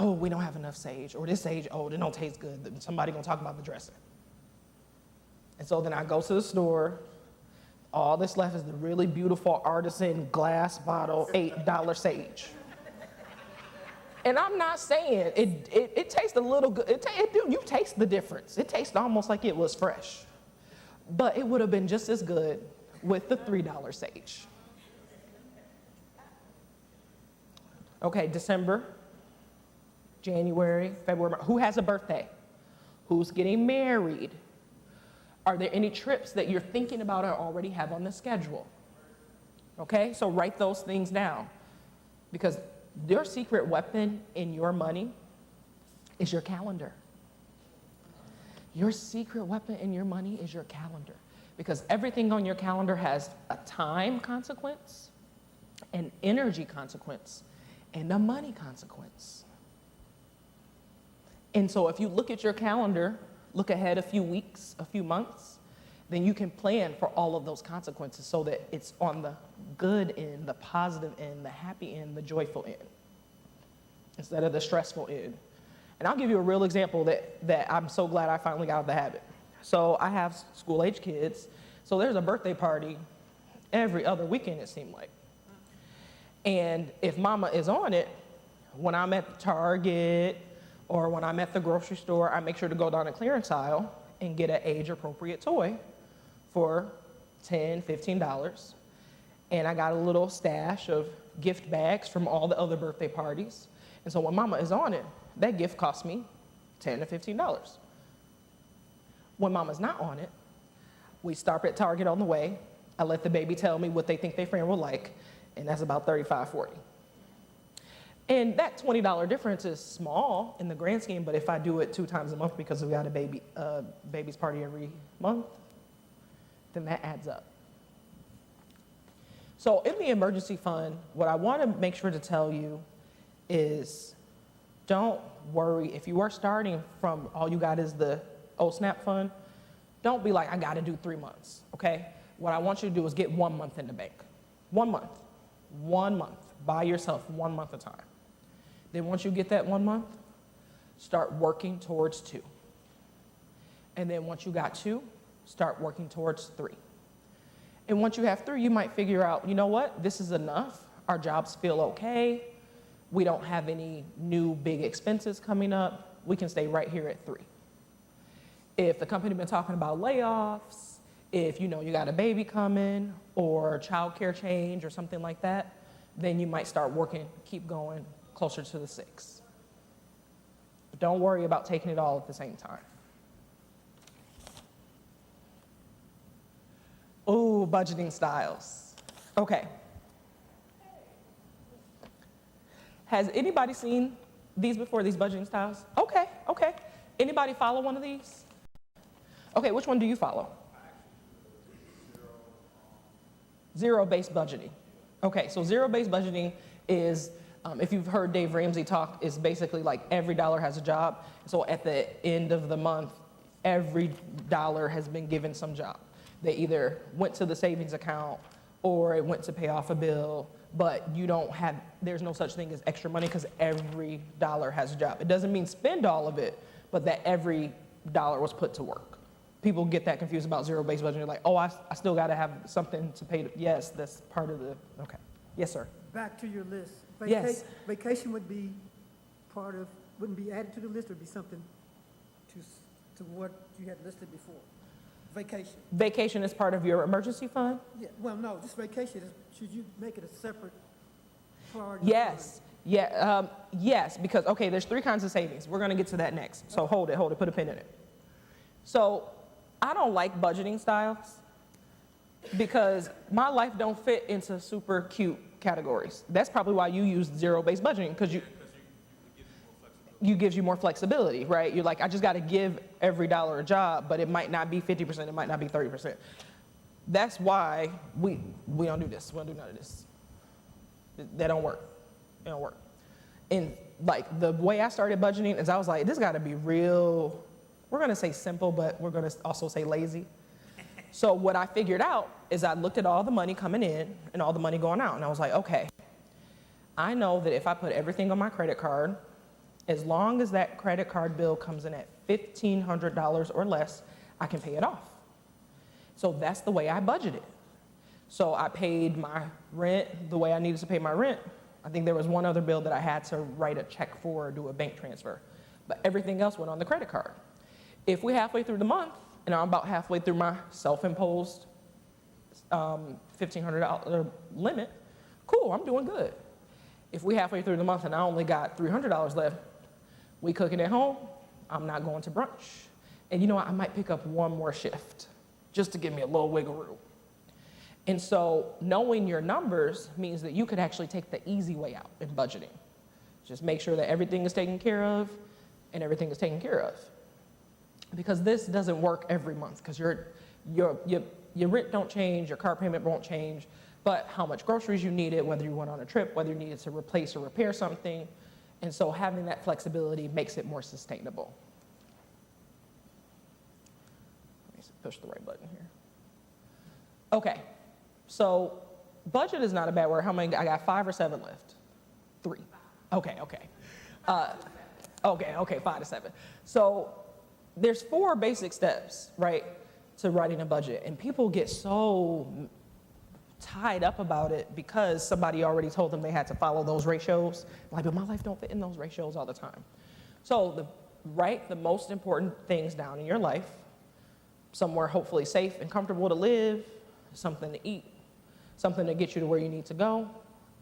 we don't have enough sage, or this sage, it don't taste good. Somebody gonna talk about the dressing. And so then I go to the store. All that's left is the really beautiful artisan glass bottle, $8 sage. And I'm not saying it tastes a little good. You taste the difference. It tastes almost like it was fresh. But it would have been just as good with the $3 sage. Okay, December. January, February, who has a birthday? Who's getting married? Are there any trips that you're thinking about or already have on the schedule? Okay, so write those things down because your secret weapon in your money is your calendar. Your secret weapon in your money is your calendar because everything on your calendar has a time consequence, an energy consequence, and a money consequence. And so if you look at your calendar, look ahead a few weeks, a few months, then you can plan for all of those consequences so that it's on the good end, the positive end, the happy end, the joyful end, instead of the stressful end. And I'll give you a real example that I'm so glad I finally got out of the habit. So I have school-age kids, so there's a birthday party every other weekend, it seemed like. And if mama is on it, when I'm at Target or when I'm at the grocery store, I make sure to go down the clearance aisle and get an age-appropriate toy for $10, $15. And I got a little stash of gift bags from all the other birthday parties. And so when mama is on it, that gift costs me $10 to $15. When mama's not on it, we stop at Target on the way. I let the baby tell me what they think their friend will like, and that's about $35, $40. And that $20 difference is small in the grand scheme, but if I do it 2 times a month because we got a baby's party every month, then that adds up. So in the emergency fund, what I want to make sure to tell you is don't worry. If you are starting from all you got is the OSNAP fund, don't be like, I got to do 3 months, okay? What I want you to do is get 1 month in the bank. 1 month. 1 month. By yourself, 1 month at a time. Then once you get that 1 month, start working towards 2. And then once you got 2, start working towards 3. And once you have 3, you might figure out, you know what, this is enough. Our jobs feel okay. We don't have any new big expenses coming up. We can stay right here at 3. If the company been talking about layoffs, if you know you got a baby coming or childcare change or something like that, then you might start working, keep going closer to the 6. But don't worry about taking it all at the same time. Ooh, budgeting styles. Okay. Has anybody seen these before, these budgeting styles? Okay. Anybody follow one of these? Okay, which one do you follow? Zero-based budgeting. Okay, so zero-based budgeting is, if you've heard Dave Ramsey talk, is basically like every dollar has a job. So at the end of the month, every dollar has been given some job. They either went to the savings account or it went to pay off a bill, but there's no such thing as extra money because every dollar has a job. It doesn't mean spend all of it, but that every dollar was put to work. People get that confused about zero-based budgeting. They're like, oh, I still got to have something to pay. Yes, that's part of the, okay. Yes, sir.
Back to your list.
Yes.
Vacation wouldn't be added to the list, or be something to what you had listed before? Vacation.
Vacation is part of your emergency fund?
Yeah, well, no, this vacation, should you make it a separate priority?
Yes. Yes, because, okay, there's 3 kinds of savings. We're going to get to that next. So hold it, put a pin in it. So I don't like budgeting styles because my life don't fit into super cute categories. That's probably why you use zero-based budgeting, because you gives you more flexibility, right? You're like, I just got to give every dollar a job, but it might not be 50%, it might not be 30%. That's why we don't do this. We don't do none of this. That don't work. It don't work. And like the way I started budgeting is I was like, this got to be real. We're going to say simple, but we're going to also say lazy. So what I figured out is I looked at all the money coming in and all the money going out, and I was like, okay, I know that if I put everything on my credit card, as long as that credit card bill comes in at $1,500 or less, I can pay it off. So that's the way I budgeted. So I paid my rent the way I needed to pay my rent. I think there was one other bill that I had to write a check for or do a bank transfer, but everything else went on the credit card. If we're halfway through the month, and I'm about halfway through my self-imposed $1,500 limit, cool, I'm doing good. If we're halfway through the month and I only got $300 left, we cooking at home, I'm not going to brunch. And you know what, I might pick up one more shift just to give me a little wiggle room. And so knowing your numbers means that you could actually take the easy way out in budgeting. Just make sure that everything is taken care of and everything is taken care of. Because this doesn't work every month, because your rent don't change, your car payment won't change, but how much groceries you needed, whether you went on a trip, whether you needed to replace or repair something. And so having that flexibility makes it more sustainable. Let me push the right button here. Okay, so budget is not a bad word. How many? I got 5 or 7 left? 3. Okay. Okay, 5 to 7. So there's 4 basic steps, right, to writing a budget. And people get so tied up about it because somebody already told them they had to follow those ratios. Like, but my life don't fit in those ratios all the time. So write the most important things down in your life, somewhere hopefully safe and comfortable to live, something to eat, something to get you to where you need to go,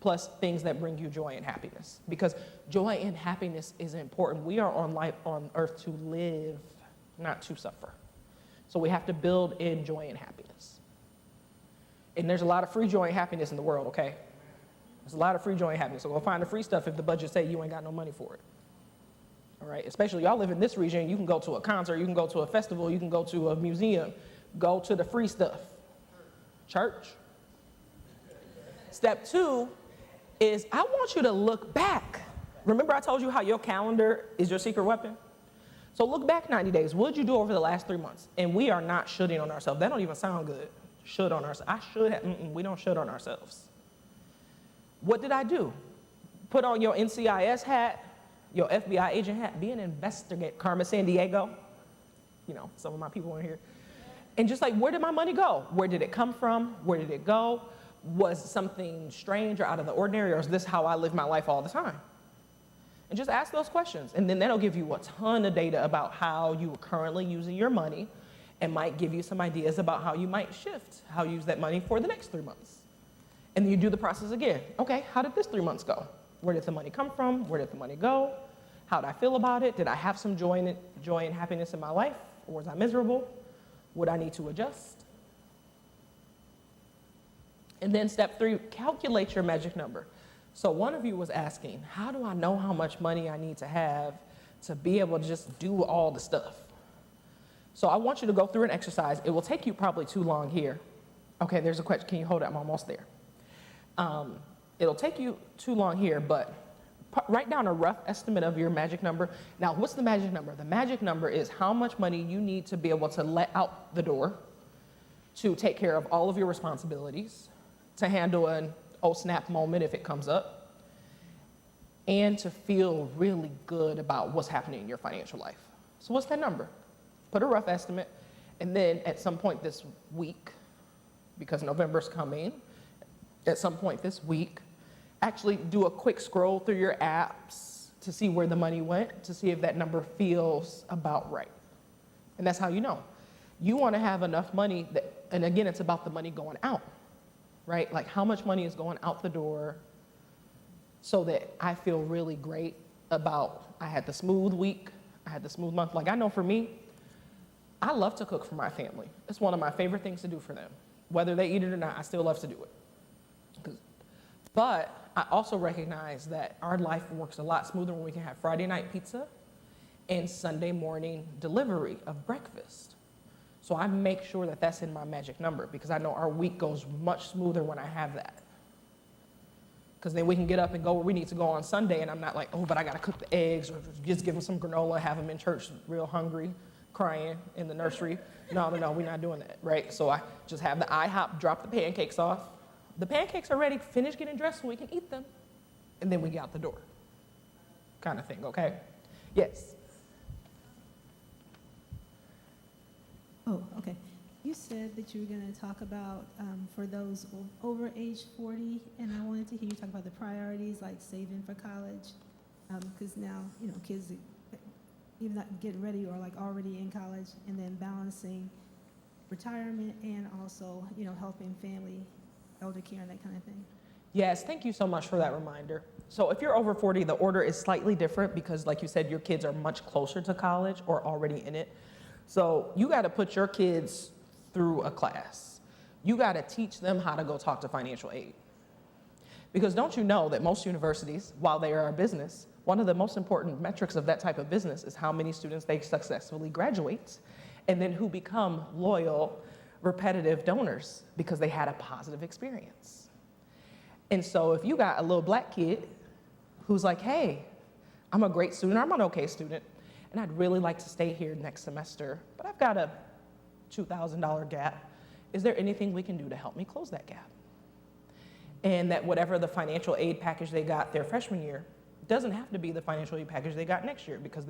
plus things that bring you joy and happiness. Because joy and happiness is important. We are on earth to live, not to suffer. So we have to build in joy and happiness. And there's a lot of free joy and happiness in the world, okay? There's a lot of free joy and happiness. So go find the free stuff if the budget say you ain't got no money for it. All right, especially y'all live in this region, you can go to a concert, you can go to a festival, you can go to a museum, go to the free stuff. Church. Step 2 is I want you to look back. Remember I told you how your calendar is your secret weapon? So look back 90 days. What did you do over the last 3 months? And we are not shoulding on ourselves. That don't even sound good. Should on ourselves. I should have, we don't should on ourselves. What did I do? Put on your NCIS hat, your FBI agent hat, be an investigator, Carmen Sandiego, you know, some of my people in here. And just like, where did my money go? Where did it come from? Where did it go? Was something strange or out of the ordinary, or is this how I live my life all the time? And just ask those questions. And then that'll give you a ton of data about how you are currently using your money and might give you some ideas about how you might shift, how you use that money for the next 3 months. And then you do the process again. Okay, how did this 3 months go? Where did the money come from? Where did the money go? How did I feel about it? Did I have some joy and happiness in my life? Or was I miserable? Would I need to adjust? And then step 3, calculate your magic number. So one of you was asking, how do I know how much money I need to have to be able to just do all the stuff? So I want you to go through an exercise. It will take you probably too long here. Okay, there's a question. Can you hold it? I'm almost there. It'll take you too long here, but write down a rough estimate of your magic number. Now, what's the magic number? The magic number is how much money you need to be able to let out the door to take care of all of your responsibilities, to handle an oh snap moment if it comes up, and to feel really good about what's happening in your financial life. So what's that number? Put a rough estimate, and then at some point this week, because November's coming, at some point this week, actually do a quick scroll through your apps to see where the money went, to see if that number feels about right. And that's how you know. You want to have enough money that, and again, it's about the money going out, right? Like how much money is going out the door so that I feel really great about, I had the smooth week, I had the smooth month. Like I know for me, I love to cook for my family. It's one of my favorite things to do for them. Whether they eat it or not, I still love to do it. But I also recognize that our life works a lot smoother when we can have Friday night pizza and Sunday morning delivery of breakfast. So I make sure that that's in my magic number because I know our week goes much smoother when I have that. Because then we can get up and go where we need to go on Sunday and I'm not like, oh, but I gotta cook the eggs or just give them some granola, have them in church real hungry, crying in the nursery. No, we're not doing that, right? So I just have the IHOP drop the pancakes off. The pancakes are ready, finish getting dressed so we can eat them. And then we get out the door, kind of thing, okay? Yes.
Oh, okay. You said that you were going to talk about for those over age 40, and I wanted to hear you talk about the priorities like saving for college, because now, you know, kids even not getting ready or like already in college, and then balancing retirement and also, you know, helping family, elder care, and that kind of thing.
Yes, thank you so much for that reminder. So if you're over 40, the order is slightly different because like you said, your kids are much closer to college or already in it. So you got to put your kids through a class. You got to teach them how to go talk to financial aid. Because don't you know that most universities, while they are a business, one of the most important metrics of that type of business is how many students they successfully graduate and then who become loyal, repetitive donors because they had a positive experience. And so if you got a little black kid who's like, hey, I'm a great student, I'm an okay student, and I'd really like to stay here next semester, but I've got a $2,000 gap. Is there anything we can do to help me close that gap? And that whatever the financial aid package they got their freshman year, It doesn't have to be the financial aid package they got next year because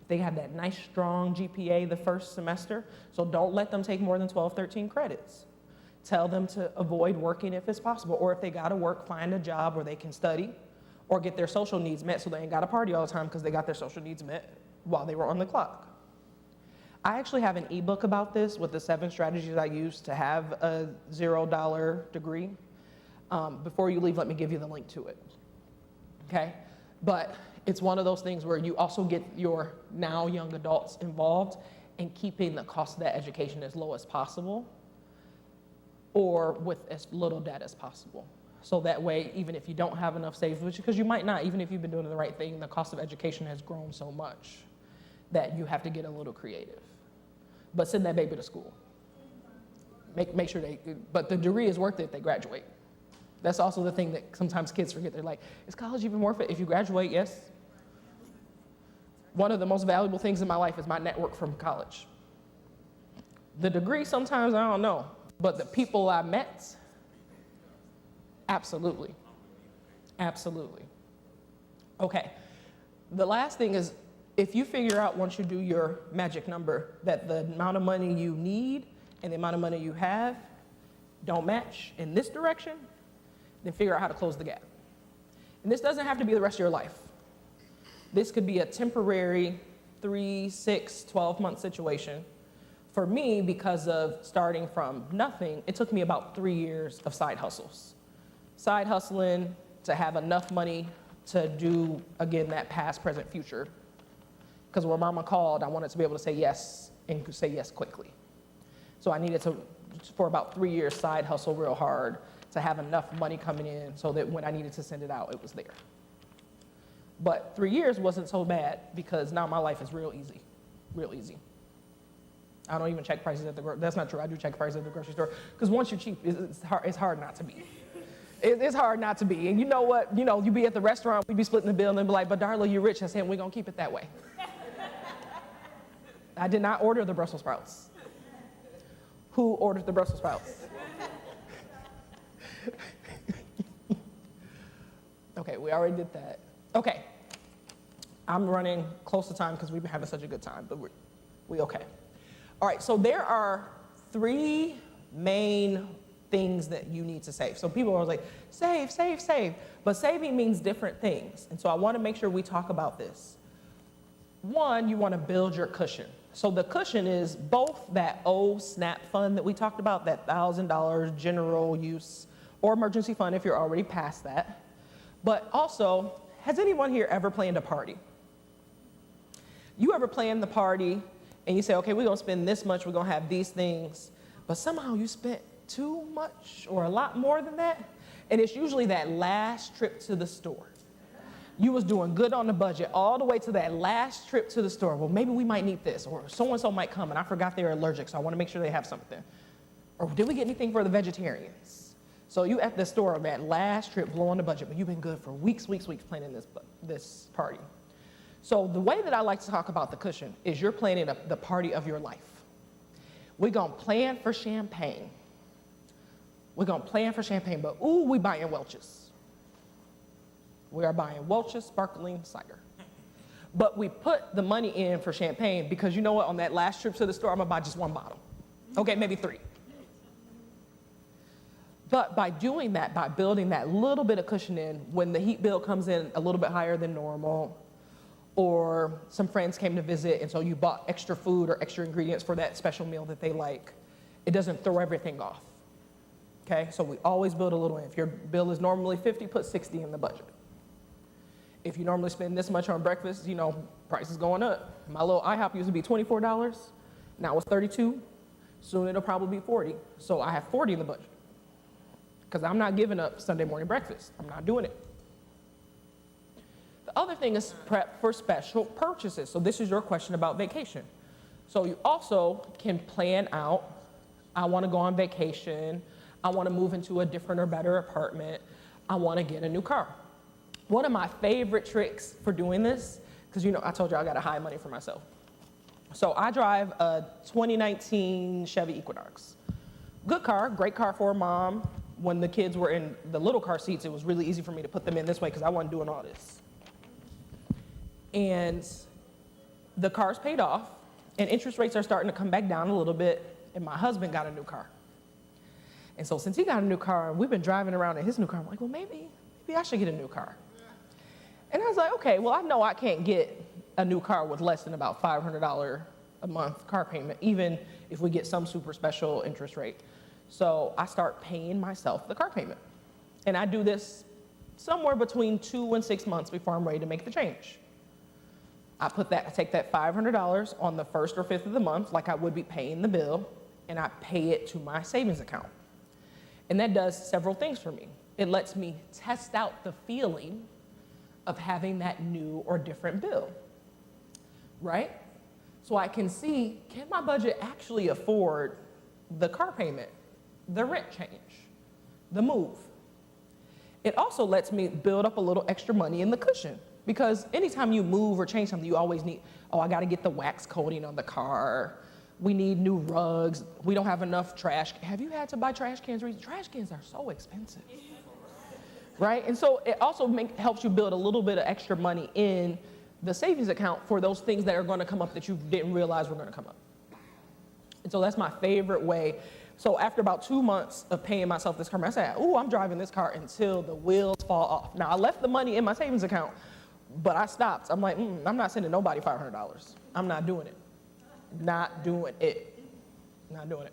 they have that nice strong GPA the first semester, so don't let them take more than 12, 13 credits. Tell them to avoid working if it's possible, or if they gotta work, find a job where they can study or get their social needs met so they ain't gotta party all the time because they got their social needs met while they were on the clock. I actually have an ebook about this with the 7 strategies I use to have a $0 degree. Before you leave, let me give you the link to it, okay? But it's one of those things where you also get your now young adults involved in keeping the cost of that education as low as possible or with as little debt as possible. So that way, even if you don't have enough savings, which because you might not, even if you've been doing the right thing, the cost of education has grown so much that you have to get a little creative. But send that baby to school. Make sure but the degree is worth it if they graduate. That's also the thing that sometimes kids forget. They're like, is college even worth it? If you graduate, yes. One of the most valuable things in my life is my network from college. The degree, sometimes I don't know, but the people I met, absolutely. Absolutely. Okay, the last thing is, if you figure out once you do your magic number that the amount of money you need and the amount of money you have don't match in this direction, then figure out how to close the gap. And this doesn't have to be the rest of your life. This could be a temporary 3, 6, 12-month situation. For me, because of starting from nothing, it took me about 3 years of side hustles. Side hustling to have enough money to do, again, that past, present, future. Because when mama called, I wanted to be able to say yes and say yes quickly. So I needed to, for about 3 years, side hustle real hard to have enough money coming in so that when I needed to send it out, it was there. But 3 years wasn't so bad because now my life is real easy, real easy. I don't even check prices at the grocery store. That's not true. I do check prices at the grocery store because once you're cheap, it's hard not to be. It's hard not to be. And you know what? You know, you be at the restaurant, we'd be splitting the bill and be like, but Darla, you're rich. I said, we're going to keep it that way. I did not order the Brussels sprouts. Who ordered the Brussels sprouts? Okay, we already did that. Okay, I'm running close to time because we've been having such a good time, but we okay. All right, so there are 3 main things that you need to save. So people are always like, save, save, save. But saving means different things. And so I want to make sure we talk about this. One, you want to build your cushion. So the cushion is both that old SNAP fund that we talked about, that $1,000 general use or emergency fund if you're already past that. But also, has anyone here ever planned a party? You ever planned the party and you say, okay, we're going to spend this much, we're going to have these things, but somehow you spent too much or a lot more than that? And it's usually that last trip to the store. You was doing good on the budget all the way to that last trip to the store. Well, maybe we might need this, or so-and-so might come, and I forgot they're allergic, so I want to make sure they have something. Or did we get anything for the vegetarians? So you at the store on that last trip, blowing the budget, but you've been good for weeks planning this party. So the way that I like to talk about the cushion is you're planning the party of your life. We're going to plan for champagne. We're going to plan for champagne, but ooh, we buying Welch's. We are buying Welch's sparkling cider. But we put the money in for champagne because you know what? On that last trip to the store, I'm going to buy just 1 bottle. Okay, maybe 3. But by doing that, by building that little bit of cushion in, when the heat bill comes in a little bit higher than normal, or some friends came to visit and so you bought extra food or extra ingredients for that special meal that they like, it doesn't throw everything off. Okay, so we always build a little in. If your bill is normally 50, put 60 in the budget. If you normally spend this much on breakfast, you know, price is going up. My little IHOP used to be $24. Now it's $32. Soon it'll probably be $40. So I have $40 in the budget. Because I'm not giving up Sunday morning breakfast. I'm not doing it. The other thing is prep for special purchases. So this is your question about vacation. So you also can plan out, I want to go on vacation. I want to move into a different or better apartment. I want to get a new car. One of my favorite tricks for doing this, because you know, I told you I got to hide money for myself. So I drive a 2019 Chevy Equinox. Good car, great car for a mom. When the kids were in the little car seats, it was really easy for me to put them in this way because I wasn't doing all this. And the car's paid off, and interest rates are starting to come back down a little bit, and my husband got a new car. And so since he got a new car, and we've been driving around in his new car, I'm like, well, maybe I should get a new car. And I was like, okay, well, I know I can't get a new car with less than about $500 a month car payment, even if we get some super special interest rate. So I start paying myself the car payment. And I do this somewhere between 2 and 6 months before I'm ready to make the change. I take that $500 on the 1st or 5th of the month, like I would be paying the bill, and I pay it to my savings account. And that does several things for me. It lets me test out the feeling of having that new or different bill, right? So I can see, can my budget actually afford the car payment, the rent change, the move? It also lets me build up a little extra money in the cushion, because anytime you move or change something, you always need, oh, I gotta get the wax coating on the car. We need new rugs. We don't have enough trash. Have you had to buy trash cans recently? Trash cans are so expensive, right? And so it also helps you build a little bit of extra money in the savings account for those things that are gonna come up that you didn't realize were gonna come up. And so that's my favorite way. So after about 2 months of paying myself this car, I said, oh, I'm driving this car until the wheels fall off. Now, I left the money in my savings account, but I stopped. I'm like, I'm not sending nobody $500. I'm not doing it. Not doing it. Not doing it.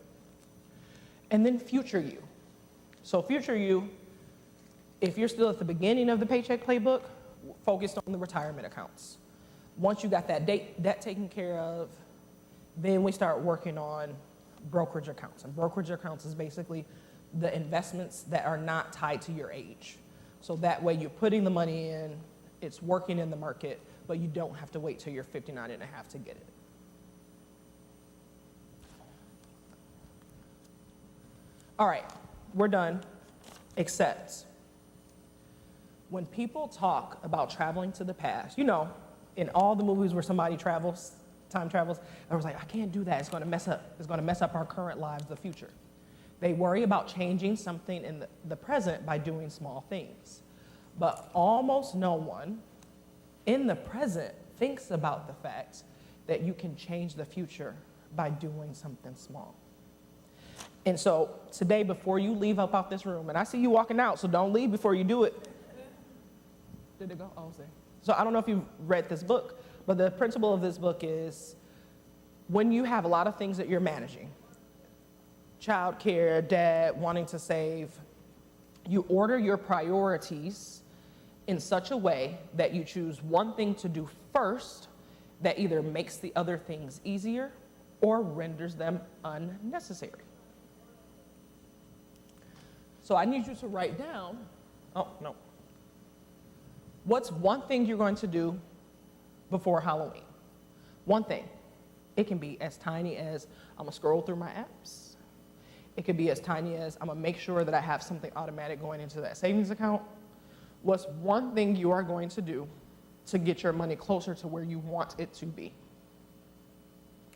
And then future you. So future you, if you're still at the beginning of the paycheck playbook, focused on the retirement accounts. Once you got that debt taken care of, then we start working on brokerage accounts. And brokerage accounts is basically the investments that are not tied to your age. So that way you're putting the money in, it's working in the market, but you don't have to wait till you're 59 and a half to get it. All right, we're done, except when people talk about traveling to the past, you know, in all the movies where somebody travels, time travels, I was like, I can't do that. It's going to mess up our current lives, the future. They worry about changing something in the present by doing small things. But almost no one in the present thinks about the fact that you can change the future by doing something small. And so today, before you leave up out this room, and I see you walking out, so don't leave before you do it. Did it go? Oh, see. So I don't know if you've read this book, but the principle of this book is when you have a lot of things that you're managing, childcare, debt, wanting to save, you order your priorities in such a way that you choose one thing to do first that either makes the other things easier or renders them unnecessary. So I need you to write down, what's one thing you're going to do before Halloween? One thing. It can be as tiny as I'm gonna scroll through my apps. It could be as tiny as I'm gonna make sure that I have something automatic going into that savings account. What's one thing you are going to do to get your money closer to where you want it to be?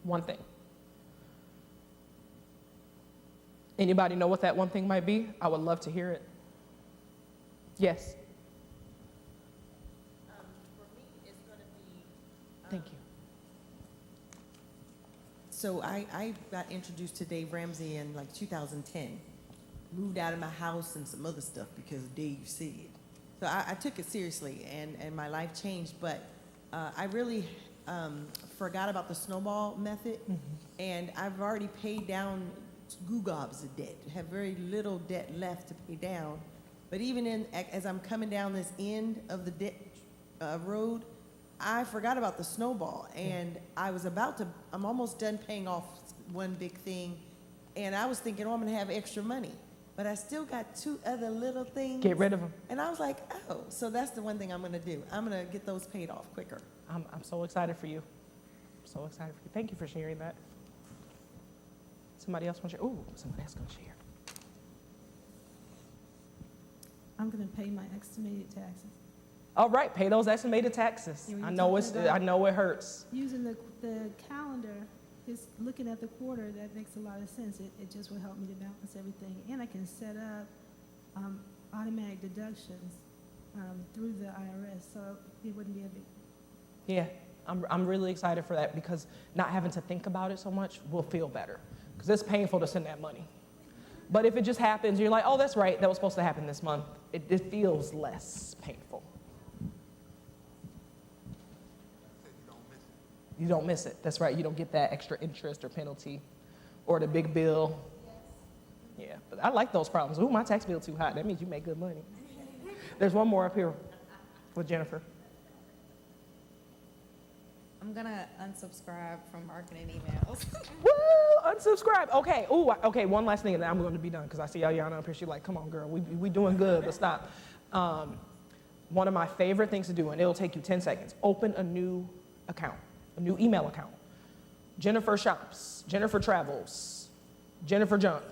One thing. Anybody know what that one thing might be? I would love to hear it. Yes.
For me, it's going to be.
Thank you.
So I got introduced to Dave Ramsey in like 2010. Moved out of my house and some other stuff because Dave said. So I took it seriously and my life changed, but I really forgot about the snowball method, and I've already paid down gobs of debt, have very little debt left to pay down. But even as I'm coming down this end of the debt road, I forgot about the snowball, and I'm almost done paying off one big thing, and I was thinking, I'm gonna have extra money, but I still got 2 other little things.
Get rid of them.
And I was like, oh, so that's the one thing I'm gonna do. I'm gonna get those paid off quicker.
I'm so excited for you. So excited for you. Thank you for sharing that. Somebody else want to share? Ooh, somebody else going to share.
I'm going to pay my estimated taxes.
All right, pay those estimated taxes.
Yeah,
I know it hurts.
Using the calendar, just looking at the quarter, that makes a lot of sense. It just will help me to balance everything. And I can set up automatic deductions through the IRS, so it wouldn't be a big
Yeah, I'm really excited for that because not having to think about it so much will feel better because it's painful to send that money. But if it just happens, you're like, oh, that's right, that was supposed to happen this month. It feels less painful. You don't miss it. That's right. You don't get that extra interest or penalty or the big bill. Yeah, but I like those problems. Ooh, my tax bill too high. That means you make good money. There's one more up here with Jennifer.
I'm gonna unsubscribe from marketing emails.
Woo! Unsubscribe. Okay. Ooh. Okay. One last thing, and then I'm going to be done because I see Ayana up here. She's like, "Come on, girl. We doing good, but stop." One of my favorite things to do, and it'll take you 10 seconds. Open a new account, a new email account. Jennifer Shops, Jennifer Travels, Jennifer Junk.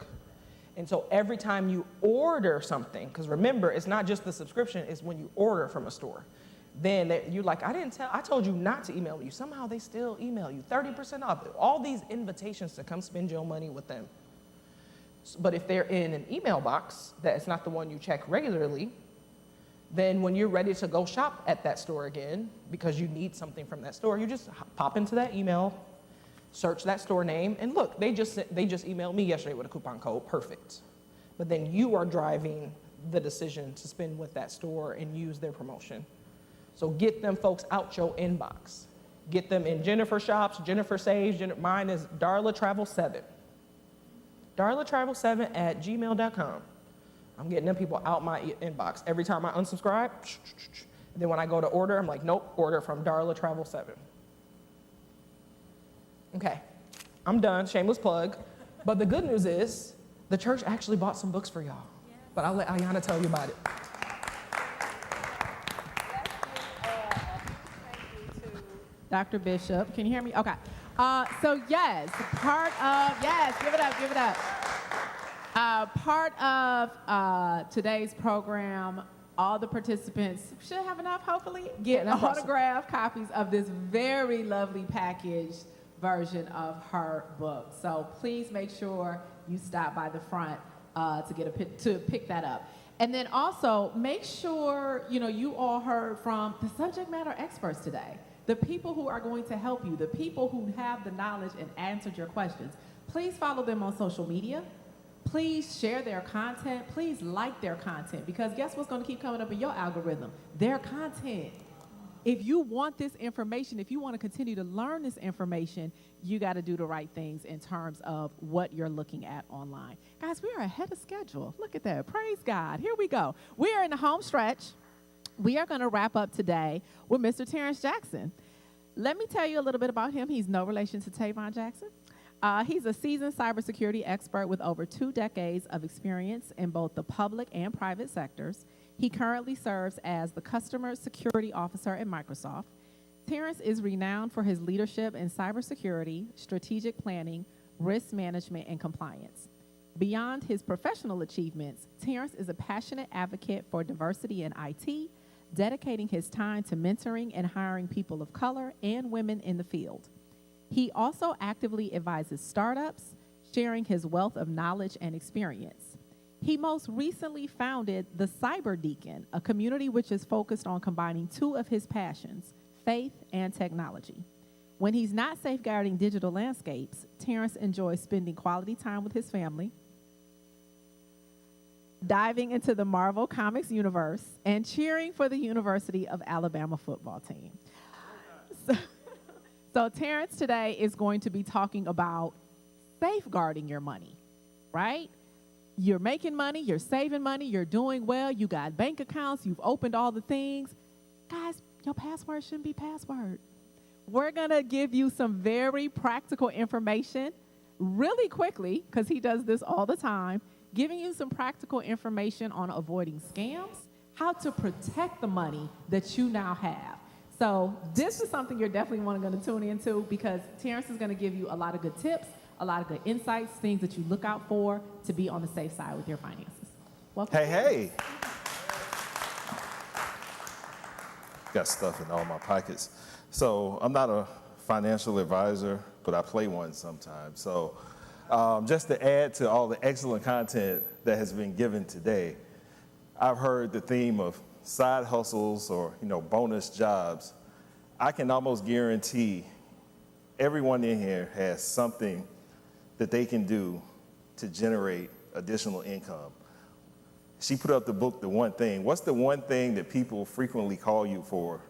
And so every time you order something, because remember, it's not just the subscription, it's when you order from a store. Then you're like, I told you not to email you. Somehow they still email you, 30% off. All these invitations to come spend your money with them. But if they're in an email box that is not the one you check regularly, then when you're ready to go shop at that store again, because you need something from that store, you just pop into that email, search that store name, and look, they just emailed me yesterday with a coupon code, perfect. But then you are driving the decision to spend with that store and use their promotion. So get them folks out your inbox. Get them in Jennifer Shops, Jennifer Saves, mine is Darla Travel 7. Darla Travel 7 at gmail.com. I'm getting them people out my inbox. Every time I unsubscribe, and then when I go to order, I'm like, nope, order from Darla Travel 7. Okay, I'm done, shameless plug. But the good news is, the church actually bought some books for y'all. But I'll let Ayana tell you about it.
Dr. Bishop, can you hear me? Okay. So yes, give it up. Part of today's program, all the participants should have enough, hopefully, get autographed copies of this very lovely packaged version of her book. So please make sure you stop by the front to pick that up. And then also make sure you all heard from the subject matter experts today. The people who are going to help you, the people who have the knowledge and answered your questions. Please follow them on social media. Please share their content. Please like their content, because guess what's going to keep coming up in your algorithm? Their content. If you want this information, if you want to continue to learn this information, you got to do the right things in terms of what you're looking at online. Guys, we are ahead of schedule. Look at that. Praise God. Here we go. We are in the home stretch. We are going to wrap up today with Mr. Terrence Jackson. Let me tell you a little bit about him. He's no relation to Tavon Jackson. He's a seasoned cybersecurity expert with over 2 decades of experience in both the public and private sectors. He currently serves as the Customer Security Officer at Microsoft. Terrence is renowned for his leadership in cybersecurity, strategic planning, risk management, and compliance. Beyond his professional achievements, Terrence is a passionate advocate for diversity in IT, dedicating his time to mentoring and hiring people of color and women in the field. He also actively advises startups, sharing his wealth of knowledge and experience. He most recently founded the Cyber Deacon, a community which is focused on combining 2 of his passions, faith and technology. When he's not safeguarding digital landscapes, Terrence enjoys spending quality time with his family, diving into the Marvel Comics universe, and cheering for the University of Alabama football team. So Terrence today is going to be talking about safeguarding your money, right? You're making money, you're saving money, you're doing well, you got bank accounts, you've opened all the things. Guys, your password shouldn't be password. We're going to give you some very practical information really quickly, because he does this all the time, giving you some practical information on avoiding scams, how to protect the money that you now have. So this is something you're definitely going to tune into, because Terrence is going to give you a lot of good tips, a lot of good insights, things that you look out for to be on the safe side with your finances. Welcome.
Hey. Got stuff in all my pockets. So I'm not a financial advisor, but I play one sometimes. So just to add to all the excellent content that has been given today, I've heard the theme of side hustles or bonus jobs. I can almost guarantee everyone in here has something that they can do to generate additional income. She put up the book, The One Thing. What's the one thing that people frequently call you for?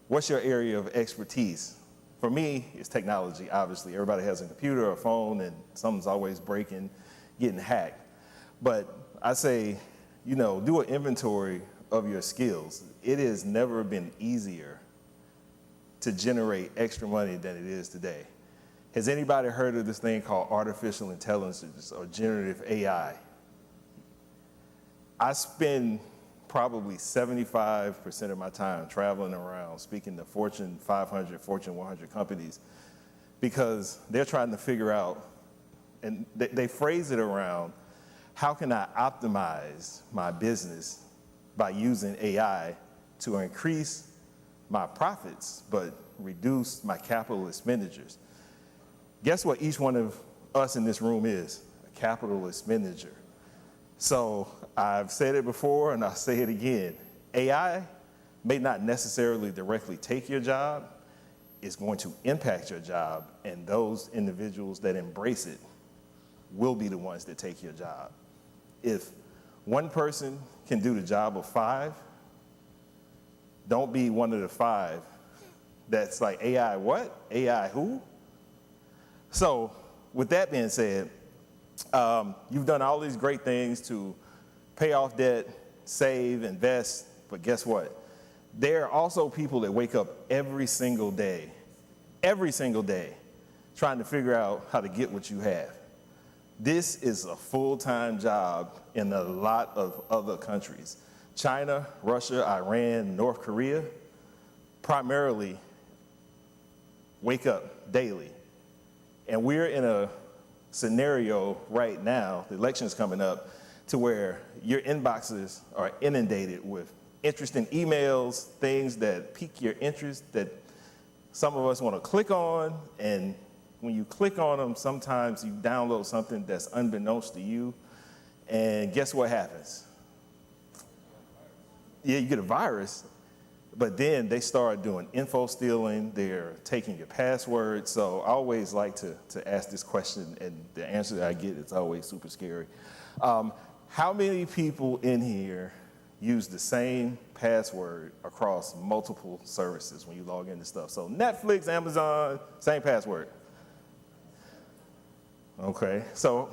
What's your area of expertise? For me, it's technology, obviously. Everybody has a computer or a phone, and something's always breaking, getting hacked. But I say, do an inventory of your skills. It has never been easier to generate extra money than it is today. Has anybody heard of this thing called artificial intelligence or generative AI? I spend probably 75% of my time traveling around speaking to Fortune 500, Fortune 100 companies because they're trying to figure out, and they phrase it around, how can I optimize my business by using AI to increase my profits but reduce my capital expenditures? Guess what each one of us in this room is? A capital expenditure. So I've said it before and I'll say it again. AI may not necessarily directly take your job. It's going to impact your job, and those individuals that embrace it will be the ones that take your job. If one person can do the job of 5, don't be one of the 5 that's like, AI what? AI who? So with that being said, you've done all these great things to pay off debt, save, invest, but guess what? There are also people that wake up every single day, trying to figure out how to get what you have. This is a full-time job in a lot of other countries. China, Russia, Iran, North Korea, primarily wake up daily. And we're in a scenario right now, the election's coming up, to where your inboxes are inundated with interesting emails, things that pique your interest that some of us want to click on, and when you click on them, sometimes you download something that's unbeknownst to you, and guess what happens? Yeah, you get a virus, but then they start doing info stealing, they're taking your password. So I always like to ask this question, and the answer that I get is always super scary. How many people in here use the same password across multiple services when you log into stuff? So Netflix, Amazon, same password. Okay, so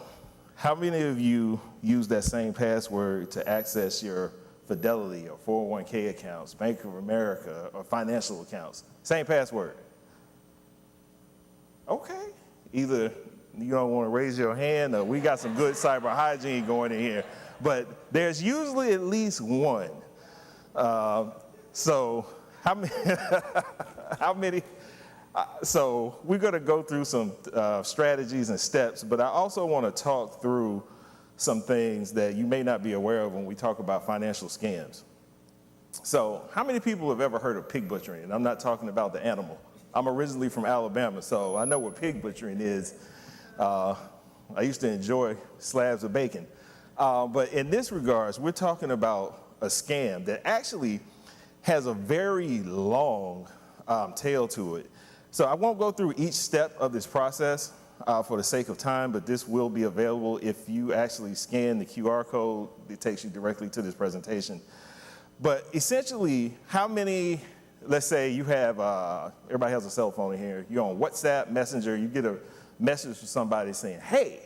how many of you use that same password to access your Fidelity or 401k accounts, Bank of America, or financial accounts? Same password. Okay, either you don't want to raise your hand or we got some good cyber hygiene going in here, but there's usually at least one. So how many, so we're going to go through some strategies and steps, but I also want to talk through some things that you may not be aware of when we talk about financial scams. So how many people have ever heard of pig butchering? And I'm not talking about the animal. I'm originally from Alabama, so I know what pig butchering is. I used to enjoy slabs of bacon. But in this regards, we're talking about a scam that actually has a very long tail to it. So I won't go through each step of this process for the sake of time, but this will be available if you actually scan the QR code. It takes you directly to this presentation. But essentially, how many, let's say you have, everybody has a cell phone in here, you're on WhatsApp, Messenger, you get a message from somebody saying, hey,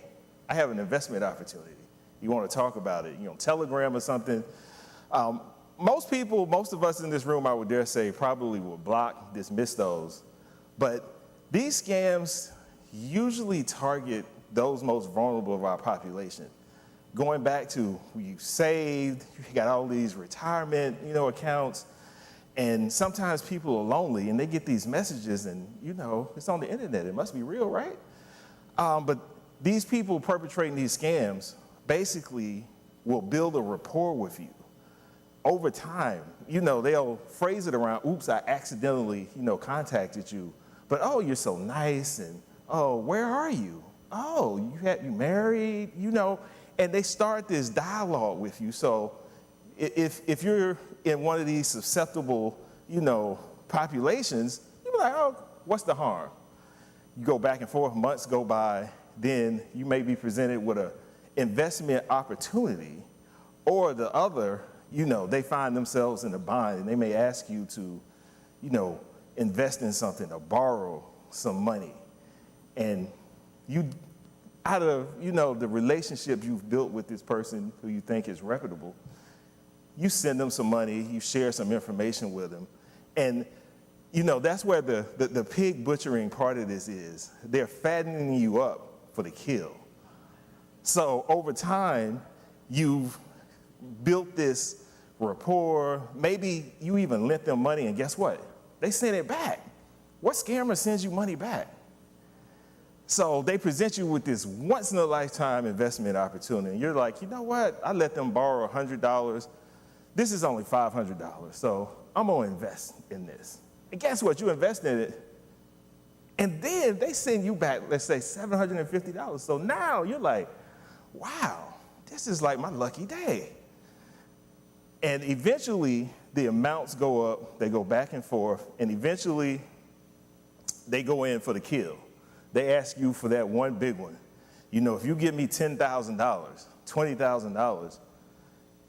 I have an investment opportunity. You want to talk about it, Telegram or something. Most people, most of us in this room, I would dare say, probably will block, dismiss those. But these scams usually target those most vulnerable of our population. Going back to you saved, you got all these retirement, accounts, and sometimes people are lonely and they get these messages and, it's on the internet. It must be real, right? But these people perpetrating these scams basically will build a rapport with you. Over time, they'll phrase it around, oops, I accidentally, contacted you. But, oh, you're so nice, and, oh, where are you? Oh, you married, and they start this dialogue with you. So if you're in one of these susceptible, populations, you'd be like, oh, what's the harm? You go back and forth, months go by, then you may be presented with an investment opportunity, or the other, they find themselves in a bind and they may ask you to, invest in something or borrow some money. And you, out of, the relationship you've built with this person who you think is reputable, you send them some money, you share some information with them. And, that's where the pig butchering part of this is. They're fattening you up for the kill. So over time, you've built this rapport. Maybe you even lent them money, and guess what? They send it back. What scammer sends you money back? So they present you with this once-in-a-lifetime investment opportunity. And you're like, you know what? I let them borrow $100. This is only $500, so I'm going to invest in this. And guess what? You invest in it, and then they send you back, let's say, $750. So now you're like, wow, this is like my lucky day. And eventually, the amounts go up, they go back and forth, and eventually, they go in for the kill. They ask you for that one big one. If you give me $10,000, $20,000,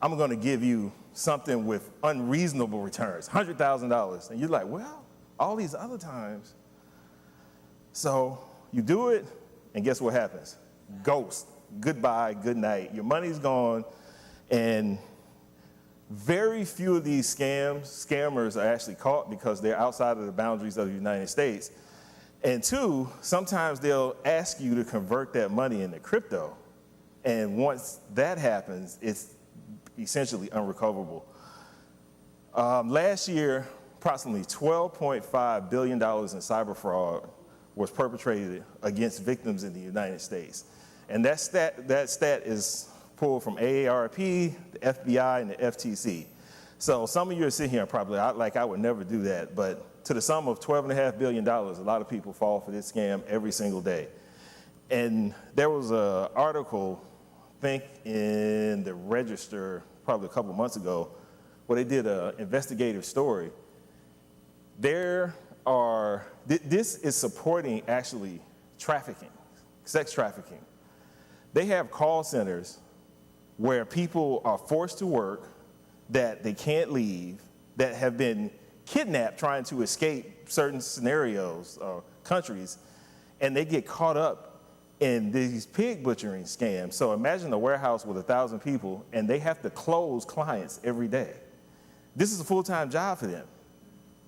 I'm going to give you something with unreasonable returns, $100,000. And you're like, well, all these other times. So you do it, and guess what happens? Ghost. Goodbye, good night. Your money's gone, and very few of these scammers are actually caught because they're outside of the boundaries of the United States. And two, sometimes they'll ask you to convert that money into crypto. And once that happens, it's essentially unrecoverable. Last year, approximately $12.5 billion in cyber fraud was perpetrated against victims in the United States. And that stat is pulled from AARP, the FBI, and the FTC. So some of you are sitting here probably, I would never do that, but to the sum of $12.5 billion, a lot of people fall for this scam every single day. And there was an article, I think in the Register, probably a couple months ago, where they did an investigative story. This is supporting actually trafficking, sex trafficking. They have call centers where people are forced to work, that they can't leave, that have been kidnapped trying to escape certain scenarios or countries, and they get caught up in these pig butchering scams. So imagine a warehouse with 1,000 people, and they have to close clients every day. This is a full-time job for them.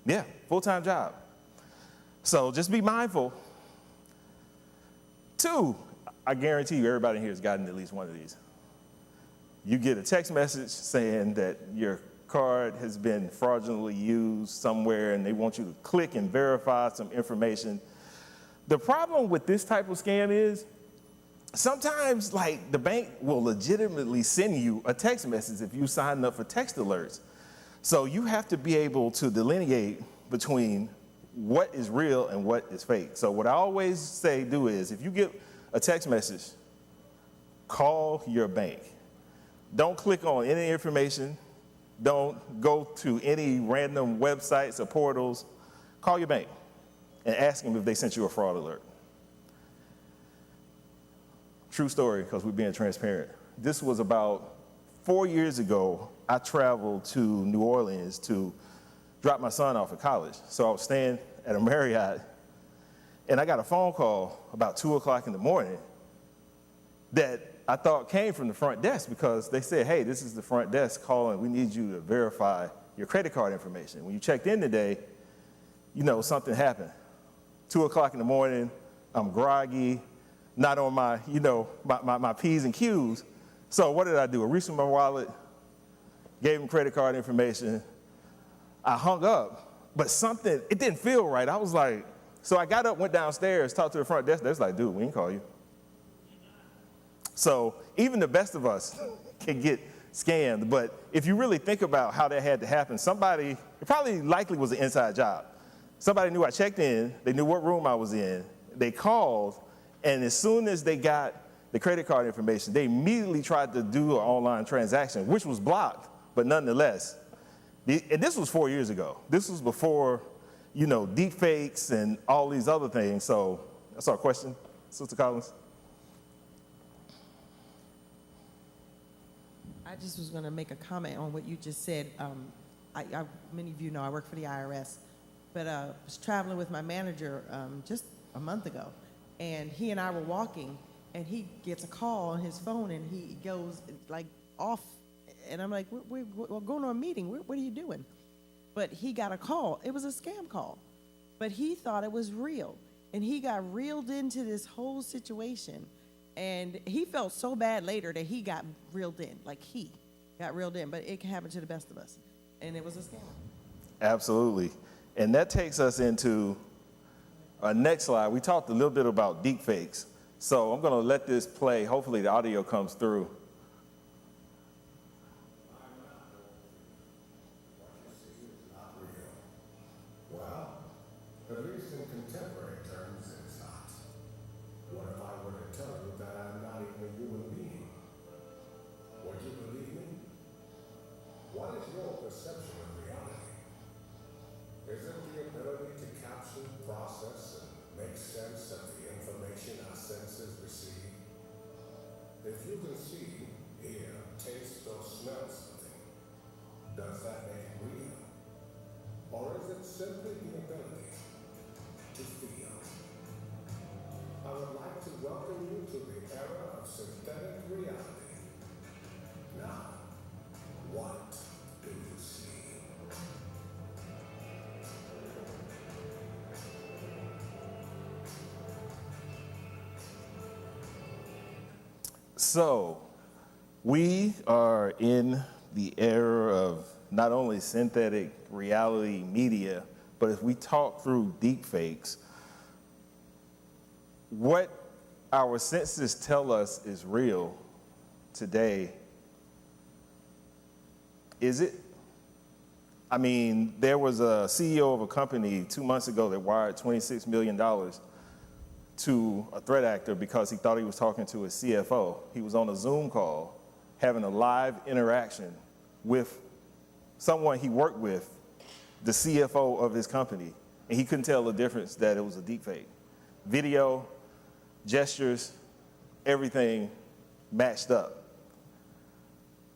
Yeah, full-time job. So just be mindful. Two, I guarantee you everybody here has gotten at least one of these. You get a text message saying that your card has been fraudulently used somewhere, and they want you to click and verify some information. The problem with this type of scam is sometimes the bank will legitimately send you a text message if you sign up for text alerts. So you have to be able to delineate between what is real and what is fake. So what I always say do is, if you get a text message, call your bank. Don't click on any information. Don't go to any random websites or portals. Call your bank and ask them if they sent you a fraud alert. True story, because we're being transparent. This was about 4 years ago. I traveled to New Orleans to drop my son off at college. So I was staying at a Marriott, and I got a phone call about 2 o'clock in the morning that I thought came from the front desk, because they said, hey, this is the front desk calling. We need you to verify your credit card information. When you checked in today, something happened. 2 o'clock in the morning, I'm groggy, not on my, my P's and Q's. So what did I do? I reached in my wallet, gave him credit card information. I hung up, but it didn't feel right. I was like, so I got up, went downstairs, talked to the front desk. They was like, dude, we didn't call you. So even the best of us can get scammed. But if you really think about how that had to happen, it probably likely was an inside job. Somebody knew I checked in. They knew what room I was in. They called, and as soon as they got the credit card information, they immediately tried to do an online transaction, which was blocked, but nonetheless. And this was 4 years ago. This was before deep fakes and all these other things. So that's our question, Sister Collins.
I just was going to make a comment on what you just said. Many of you know I work for the IRS, but I was traveling with my manager just a month ago, and he and I were walking, and he gets a call on his phone, and he goes like off, and I'm like, we're going to a meeting. What are you doing? But he got a call. It was a scam call, but he thought it was real, and he got reeled into this whole situation. And he felt so bad later that he got reeled in, but it can happen to the best of us. And it was a scam.
Absolutely. And that takes us into our next slide. We talked a little bit about deep fakes. So I'm going to let this play. Hopefully the audio comes through.
Well, at least in contemporary terms, it's not. What if I were to tell you that I'm not even a human being? Would you believe me? What is your perception of reality? Is it the ability to capture, process, and make sense of the information our senses receive? If you can see, hear, taste, or smell something, does that make it real? Or is it simply the ability to feel? I would like to welcome you to the era of synthetic reality. Now, what do you see?
So we are in the era of not only synthetic reality media, but if we talk through deep fakes, what our senses tell us is real today, is it? I mean, there was a CEO of a company 2 months ago that wired $26 million to a threat actor because he thought he was talking to his CFO. He was on a Zoom call having a live interaction with someone he worked with, the CFO of his company, and he couldn't tell the difference that it was a deep fake. Video, gestures, everything matched up.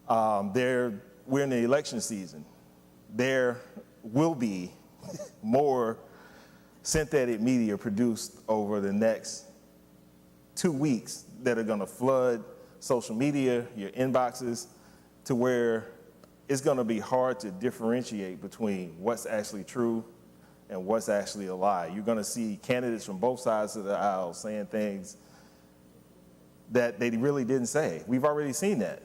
We're in the election season. There will be more synthetic media produced over the next 2 weeks that are going to flood social media, your inboxes, to where it's going to be hard to differentiate between what's actually true and what's actually a lie. You're going to see candidates from both sides of the aisle saying things that they really didn't say. We've already seen that.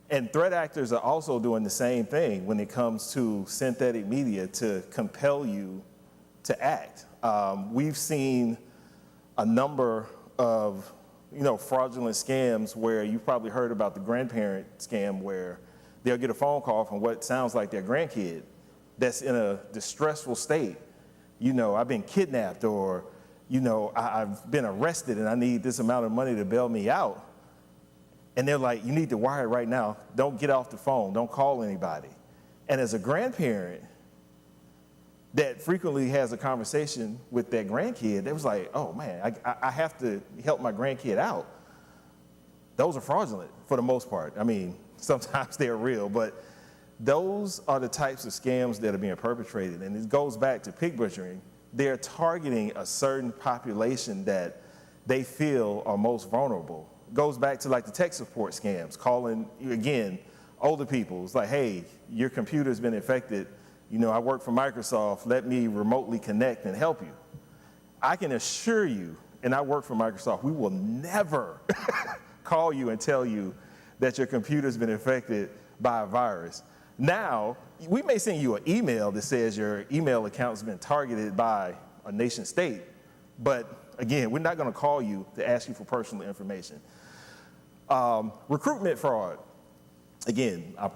And threat actors are also doing the same thing when it comes to synthetic media to compel you to act. We've seen a number of fraudulent scams where you've probably heard about the grandparent scam where they'll get a phone call from what sounds like their grandkid that's in a distressful state. I've been kidnapped, or, I've been arrested and I need this amount of money to bail me out. And they're like, you need to wire it right now. Don't get off the phone. Don't call anybody. And as a grandparent that frequently has a conversation with that grandkid, they was like, oh man, I have to help my grandkid out. Those are fraudulent for the most part. I mean, sometimes they're real, but those are the types of scams that are being perpetrated. And it goes back to pig butchering. They're targeting a certain population that they feel are most vulnerable. It goes back to like the tech support scams, calling, again, older people. It's like, hey, your computer's been infected. I work for Microsoft. Let me remotely connect and help you. I can assure you, and I work for Microsoft, we will never call you and tell you that your computer's been infected by a virus. Now, we may send you an email that says your email account's been targeted by a nation state, but again, we're not going to call you to ask you for personal information. Recruitment fraud. Again, I'm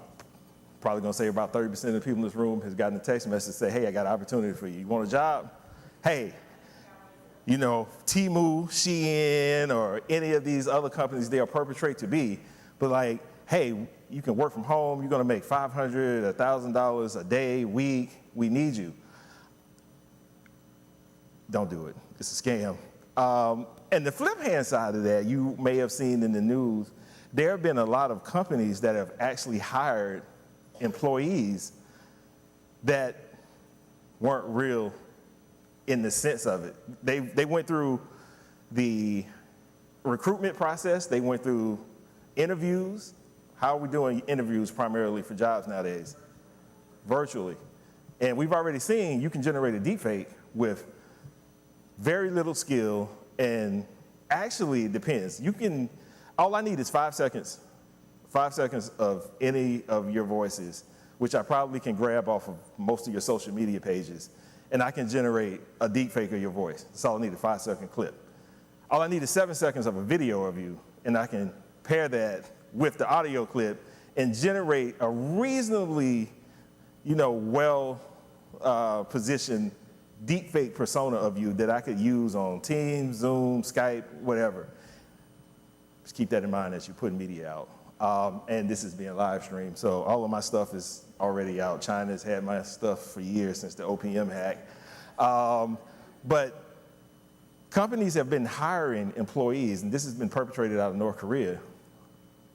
probably going to say about 30% of the people in this room has gotten a text message say, hey, I got an opportunity for you. You want a job? Hey, Temu, Shein, or any of these other companies they'll perpetrate to be, but like, hey, you can work from home. You're going to make $500, $1,000 a day, week. We need you. don't do it. It's a scam. And the flip hand side of that, you may have seen in the news, there have been a lot of companies that have actually hired employees that weren't real in the sense of it. They went through the recruitment process. They went through interviews. How are we doing interviews primarily for jobs nowadays? Virtually. And we've already seen you can generate a deepfake with very little skill, and actually it depends. All I need is 5 seconds. 5 seconds of any of your voices, which I probably can grab off of most of your social media pages, and I can generate a deepfake of your voice. That's all I need, a 5-second clip. All I need is 7 seconds of a video of you, and I can pair that with the audio clip and generate a reasonably, positioned deepfake persona of you that I could use on Teams, Zoom, Skype, whatever. Just keep that in mind as you put media out. And this is being live streamed, so all of my stuff is already out. China's had my stuff for years, since the OPM hack. But companies have been hiring employees, and this has been perpetrated out of North Korea.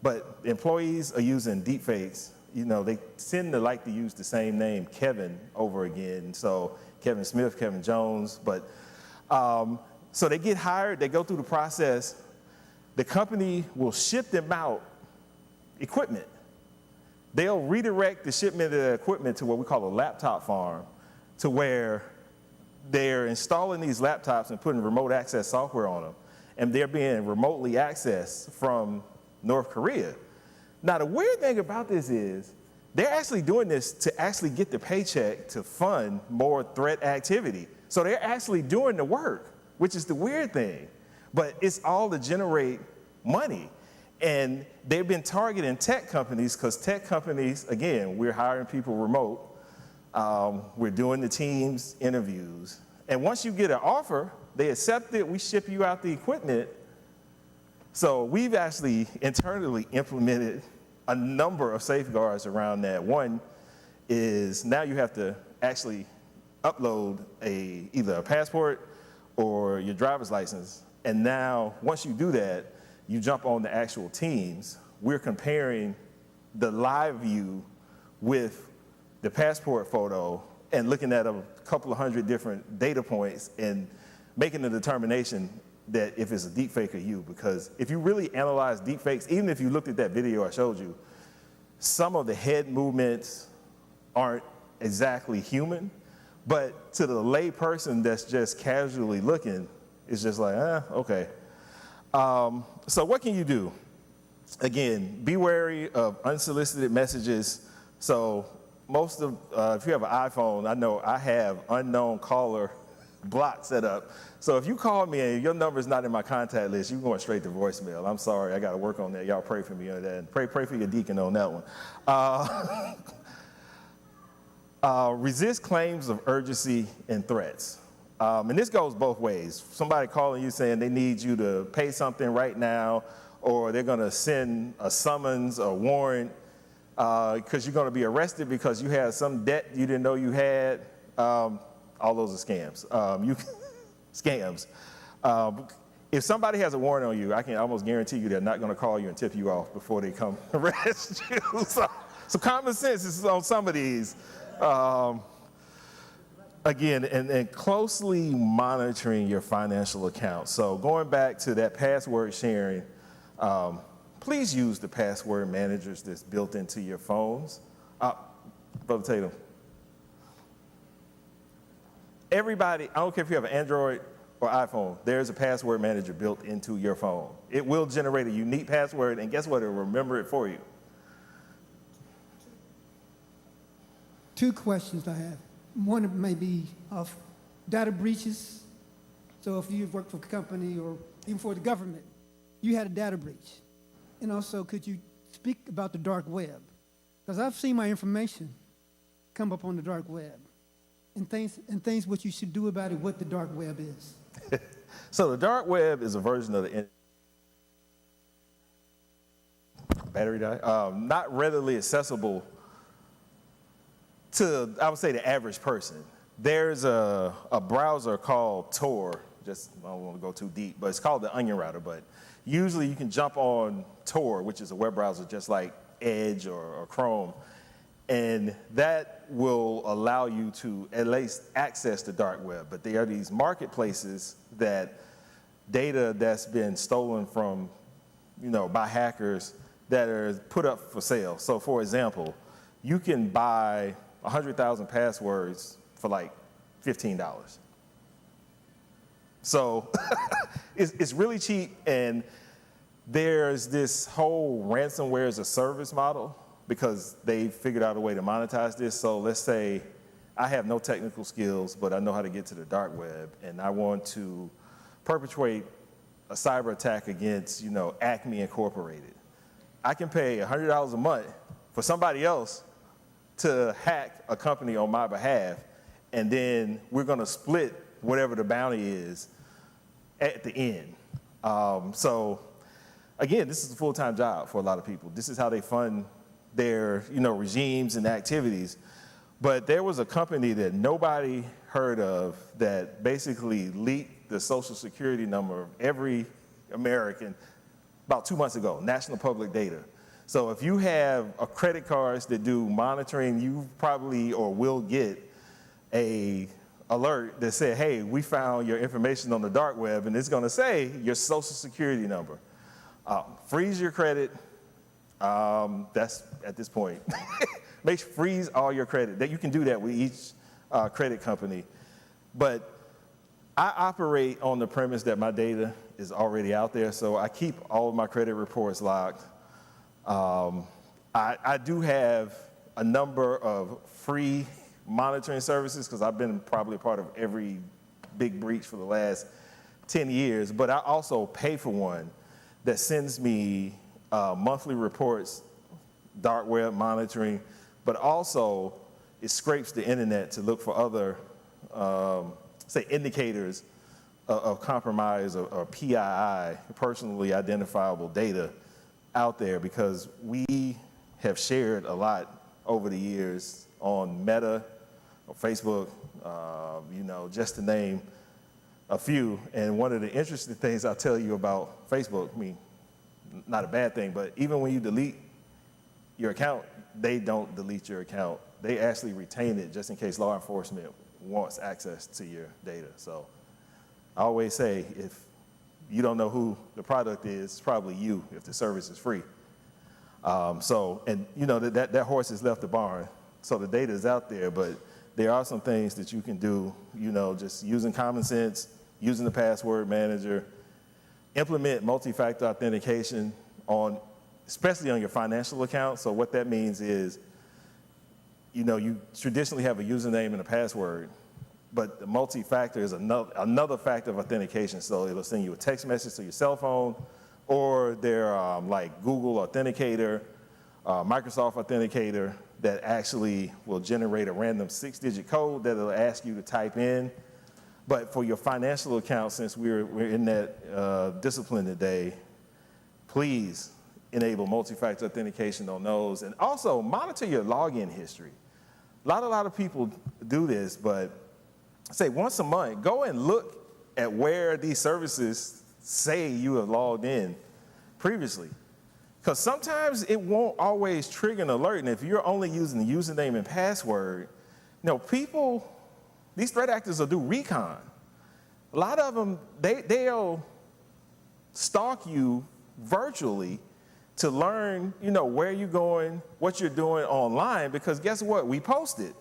But employees are using deepfakes. They tend to like to use the same name, Kevin, over again. So Kevin Smith, Kevin Jones. But so they get hired, they go through the process. The company will ship them out equipment. They'll redirect the shipment of the equipment to what we call a laptop farm, to where they're installing these laptops and putting remote access software on them. And they're being remotely accessed from North Korea. Now, the weird thing about this is they're actually doing this to actually get the paycheck to fund more threat activity. So they're actually doing the work, which is the weird thing. But it's all to generate money. And they've been targeting tech companies because tech companies, again, we're hiring people remote. We're doing the Teams interviews. And once you get an offer, they accept it, we ship you out the equipment. So we've actually internally implemented a number of safeguards around that. One is now you have to actually upload either a passport or your driver's license. And now, once you do that, you jump on the actual Teams. We're comparing the live view with the passport photo and looking at a couple of hundred different data points and making a determination that if it's a deep fake of you. Because if you really analyze deep fakes, even if you looked at that video I showed you, some of the head movements aren't exactly human, but to the lay person that's just casually looking, it's just like, okay. So what can you do? Again, be wary of unsolicited messages. So most of, if you have an iPhone, I know I have unknown caller block set up. So if you call me and your number's not in my contact list, you're going straight to voicemail. I'm sorry, I got to work on that. Y'all pray for me on that. And pray for your deacon on that one. Resist claims of urgency and threats. And this goes both ways. Somebody calling you saying they need you to pay something right now, or they're going to send a summons, a warrant, because you're going to be arrested because you had some debt you didn't know you had. All those are scams. Scams. If somebody has a warrant on you, I can almost guarantee you they're not going to call you and tip you off before they come arrest you. So common sense is on some of these. Again, and closely monitoring your financial accounts. So going back to that password sharing, please use the password managers that's built into your phones. Brother Tatum. Everybody, I don't care if you have an Android or iPhone, there's a password manager built into your phone. It will generate a unique password, and guess what? It'll remember it for you.
Two questions I have. One may be of data breaches. So if you work for a company or even for the government, you had a data breach. And also, could you speak about the dark web? Because I've seen my information come up on the dark web. And things what you should do about it, what the dark web is.
So the dark web is a version of the battery die, not readily accessible to, I would say, the average person. there's a browser called Tor. Just, I don't want to go too deep, but it's called the Onion Router. But usually you can jump on Tor, which is a web browser just like Edge or Chrome, and that will allow you to at least access the dark web. But there are these marketplaces that data that's been stolen from, by hackers that are put up for sale. So for example, you can buy 100,000 passwords for like $15. So it's really cheap, and there's this whole ransomware as a service model because they figured out a way to monetize this. So let's say I have no technical skills, but I know how to get to the dark web, and I want to perpetrate a cyber attack against, Acme Incorporated. I can pay $100 a month for somebody else to hack a company on my behalf, and then we're going to split whatever the bounty is at the end. So again, this is a full-time job for a lot of people. This is how they fund their, regimes and activities. But there was a company that nobody heard of that basically leaked the social security number of every American about 2 months ago, National Public Data. So if you have a credit cards that do monitoring, you probably or will get a alert that said, hey, we found your information on the dark web, and it's going to say your social security number. Freeze your credit. That's at this point. Freeze all your credit. That you can do that with each credit company. But I operate on the premise that my data is already out there, so I keep all of my credit reports locked. I do have a number of free monitoring services because I've been probably a part of every big breach for the last 10 years, but I also pay for one that sends me monthly reports, dark web monitoring, but also it scrapes the internet to look for other, say, indicators of compromise or PII, personally identifiable data out there, because we have shared a lot over the years on Meta, or Facebook, just to name a few. And one of the interesting things I'll tell you about Facebook, not a bad thing, but even when you delete your account, they don't delete your account. They actually retain it just in case law enforcement wants access to your data. So I always say, if you don't know who the product is, it's probably you if the service is free. That horse has left the barn. So the data is out there, but there are some things that you can do, just using common sense, using the password manager, implement multi-factor authentication especially on your financial account. So what that means is, you traditionally have a username and a password, but the multi-factor is another factor of authentication. So it'll send you a text message to your cell phone, or they're like Google Authenticator, Microsoft Authenticator, that actually will generate a random 6-digit code that it'll ask you to type in. But for your financial account, since we're in that discipline today, please enable multi-factor authentication on those. And also monitor your login history. A lot of people do this, but say once a month, go and look at where these services say you have logged in previously. Because sometimes it won't always trigger an alert. And if you're only using the username and password, these threat actors will do recon. A lot of them, they'll stalk you virtually to learn, where you're going, what you're doing online, because guess what? We post it.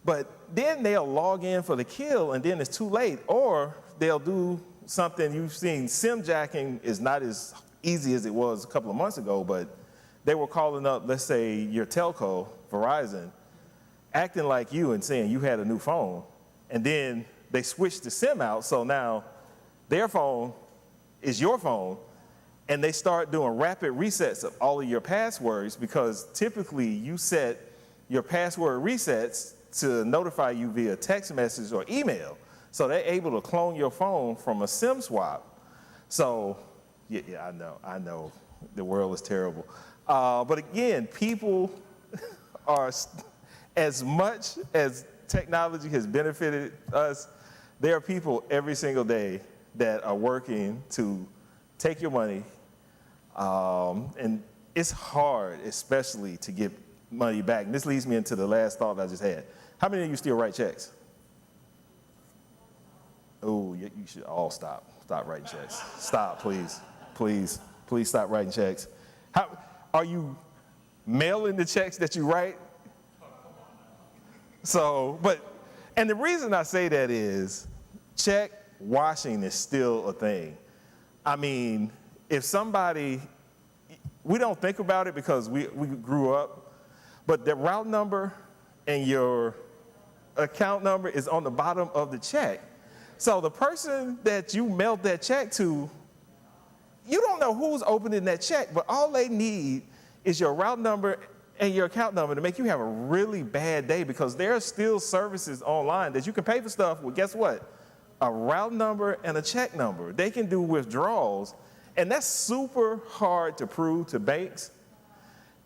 But then they'll log in for the kill, and then it's too late. Or they'll do something you've seen. SIM jacking is not as easy as it was a couple of months ago, but they were calling up, let's say, your telco, Verizon, acting like you and saying you had a new phone. And then they switched the SIM out, so now their phone is your phone, and they start doing rapid resets of all of your passwords, because typically you set your password resets to notify you via text message or email. So they're able to clone your phone from a SIM swap. So, yeah, I know, the world is terrible. But again, people are as much as technology has benefited us, there are people every single day that are working to take your money, and it's hard, especially to get money back. And this leads me into the last thought I just had. How many of you still write checks? Oh, you should all stop writing checks. Stop, please. Please stop writing checks. How are you mailing the checks that you write? So, and the reason I say that is check washing is still a thing. I mean, if somebody, we don't think about it because we grew up, but the route number and your account number is on the bottom of the check. So the person that you mailed that check to, you don't know who's opening that check, but all they need is your route number and your account number to make you have a really bad day, because there are still services online that you can pay for stuff with, guess what? A route number and a check number. They can do withdrawals, and that's super hard to prove to banks.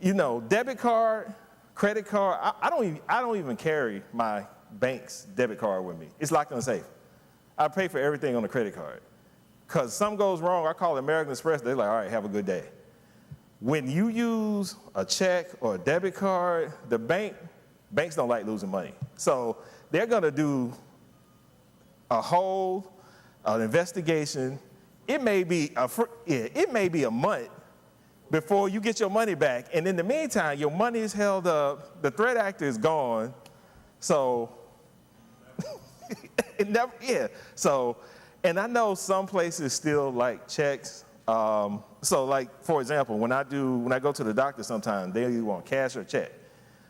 You know, debit card, credit card, I don't even carry my bank's debit card with me. It's locked in the safe. I pay for everything on the credit card. Because something goes wrong, I call American Express, they're like, all right, have a good day. When you use a check or a debit card, the banks don't like losing money. So they're gonna do a hold, an investigation. It may be a month before you get your money back. And in the meantime, your money is held up, the threat actor is gone. So, So, and I know some places still like checks. So like, for example, when I go to the doctor sometimes, they either want cash or check.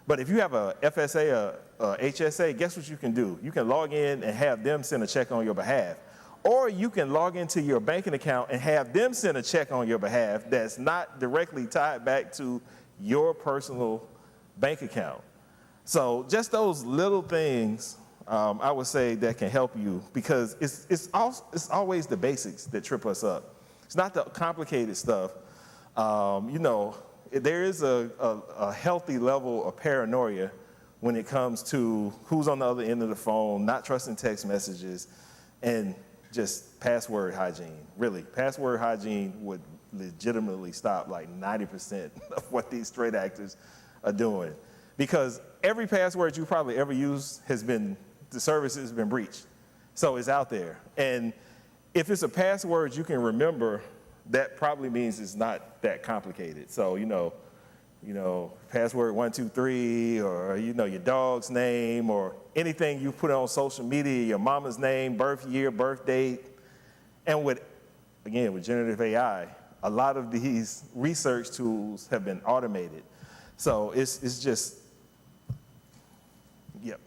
But if you have a FSA or HSA, guess what you can do? You can log in and have them send a check on your behalf. Or you can log into your banking account and have them send a check on your behalf that's not directly tied back to your personal bank account. So just those little things, I would say, that can help you, because it's always the basics that trip us up. It's not the complicated stuff. You know, there is a healthy level of paranoia when it comes to who's on the other end of the phone, not trusting text messages, and just password hygiene. Really, password hygiene would legitimately stop like 90% of what these threat actors are doing. Because every password you probably ever used the service has been breached. So it's out there. And if it's a password you can remember, that probably means it's not that complicated. So, you know, password 123, or, you know, your dog's name, or anything you put on social media, your mama's name, birth year, birth date. And with generative AI, a lot of these research tools have been automated. So it's just, yep.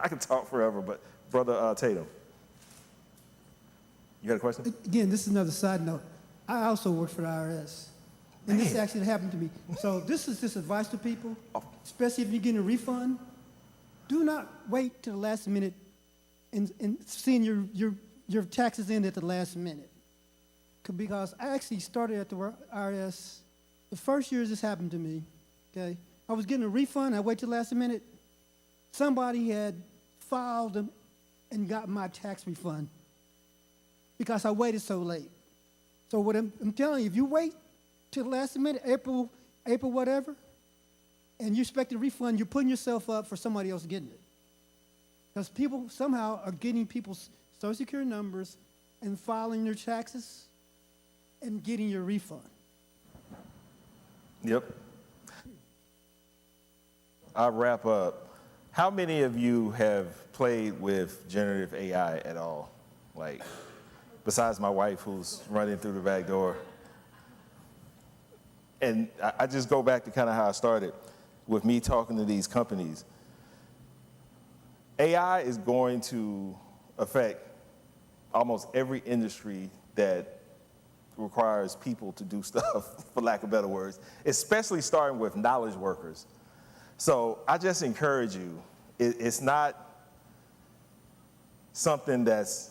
I can talk forever, but Brother Tatum, you got a question?
Again, this is another side note. I also work for the IRS. And this actually happened to me. So this is just advice to people, especially if you're getting a refund. Do not wait till the last minute and seeing your taxes in at the last minute. Because I actually started at the IRS, the first year this happened to me, okay? I was getting a refund, I waited till the last minute. Somebody had filed them and got my tax refund because I waited so late. So what I'm telling you, if you wait till the last minute, April whatever, and you expect a refund, you're putting yourself up for somebody else getting it. Because people somehow are getting people's Social Security numbers and filing their taxes and getting your refund.
Yep. I'll wrap up. How many of you have played with generative AI at all? Like, besides my wife who's running through the back door. And I just go back to kind of how I started with me talking to these companies. AI is going to affect almost every industry that requires people to do stuff, for lack of better words, especially starting with knowledge workers. So I just encourage you, it's not something that's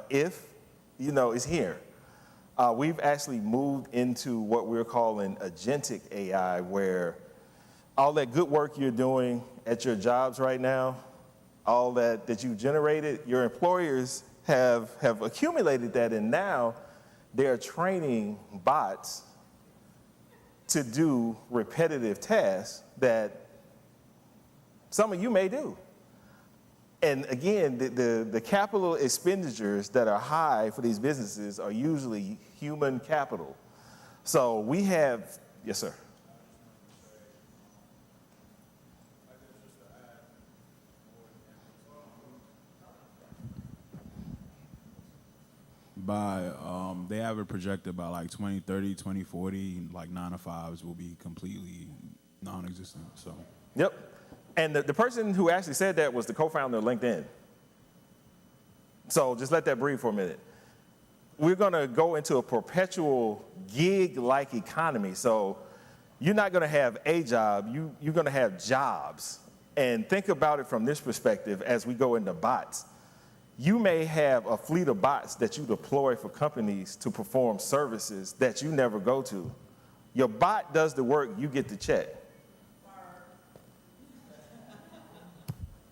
it's here. We've actually moved into what we're calling agentic AI, where all that good work you're doing at your jobs right now, all that you've generated, your employers have accumulated that, and now they're training bots to do repetitive tasks that some of you may do. And again, the capital expenditures that are high for these businesses are usually human capital. So we have, yes, sir.
They have it projected by like 2030, 2040, like 9-to-5s will be completely non-existent. So.
Yep. And the person who actually said that was the co-founder of LinkedIn. So just let that breathe for a minute. We're going to go into a perpetual gig-like economy. So you're not going to have a job, you're going to have jobs. And think about it from this perspective as we go into bots. You may have a fleet of bots that you deploy for companies to perform services that you never go to. Your bot does the work, you get the check.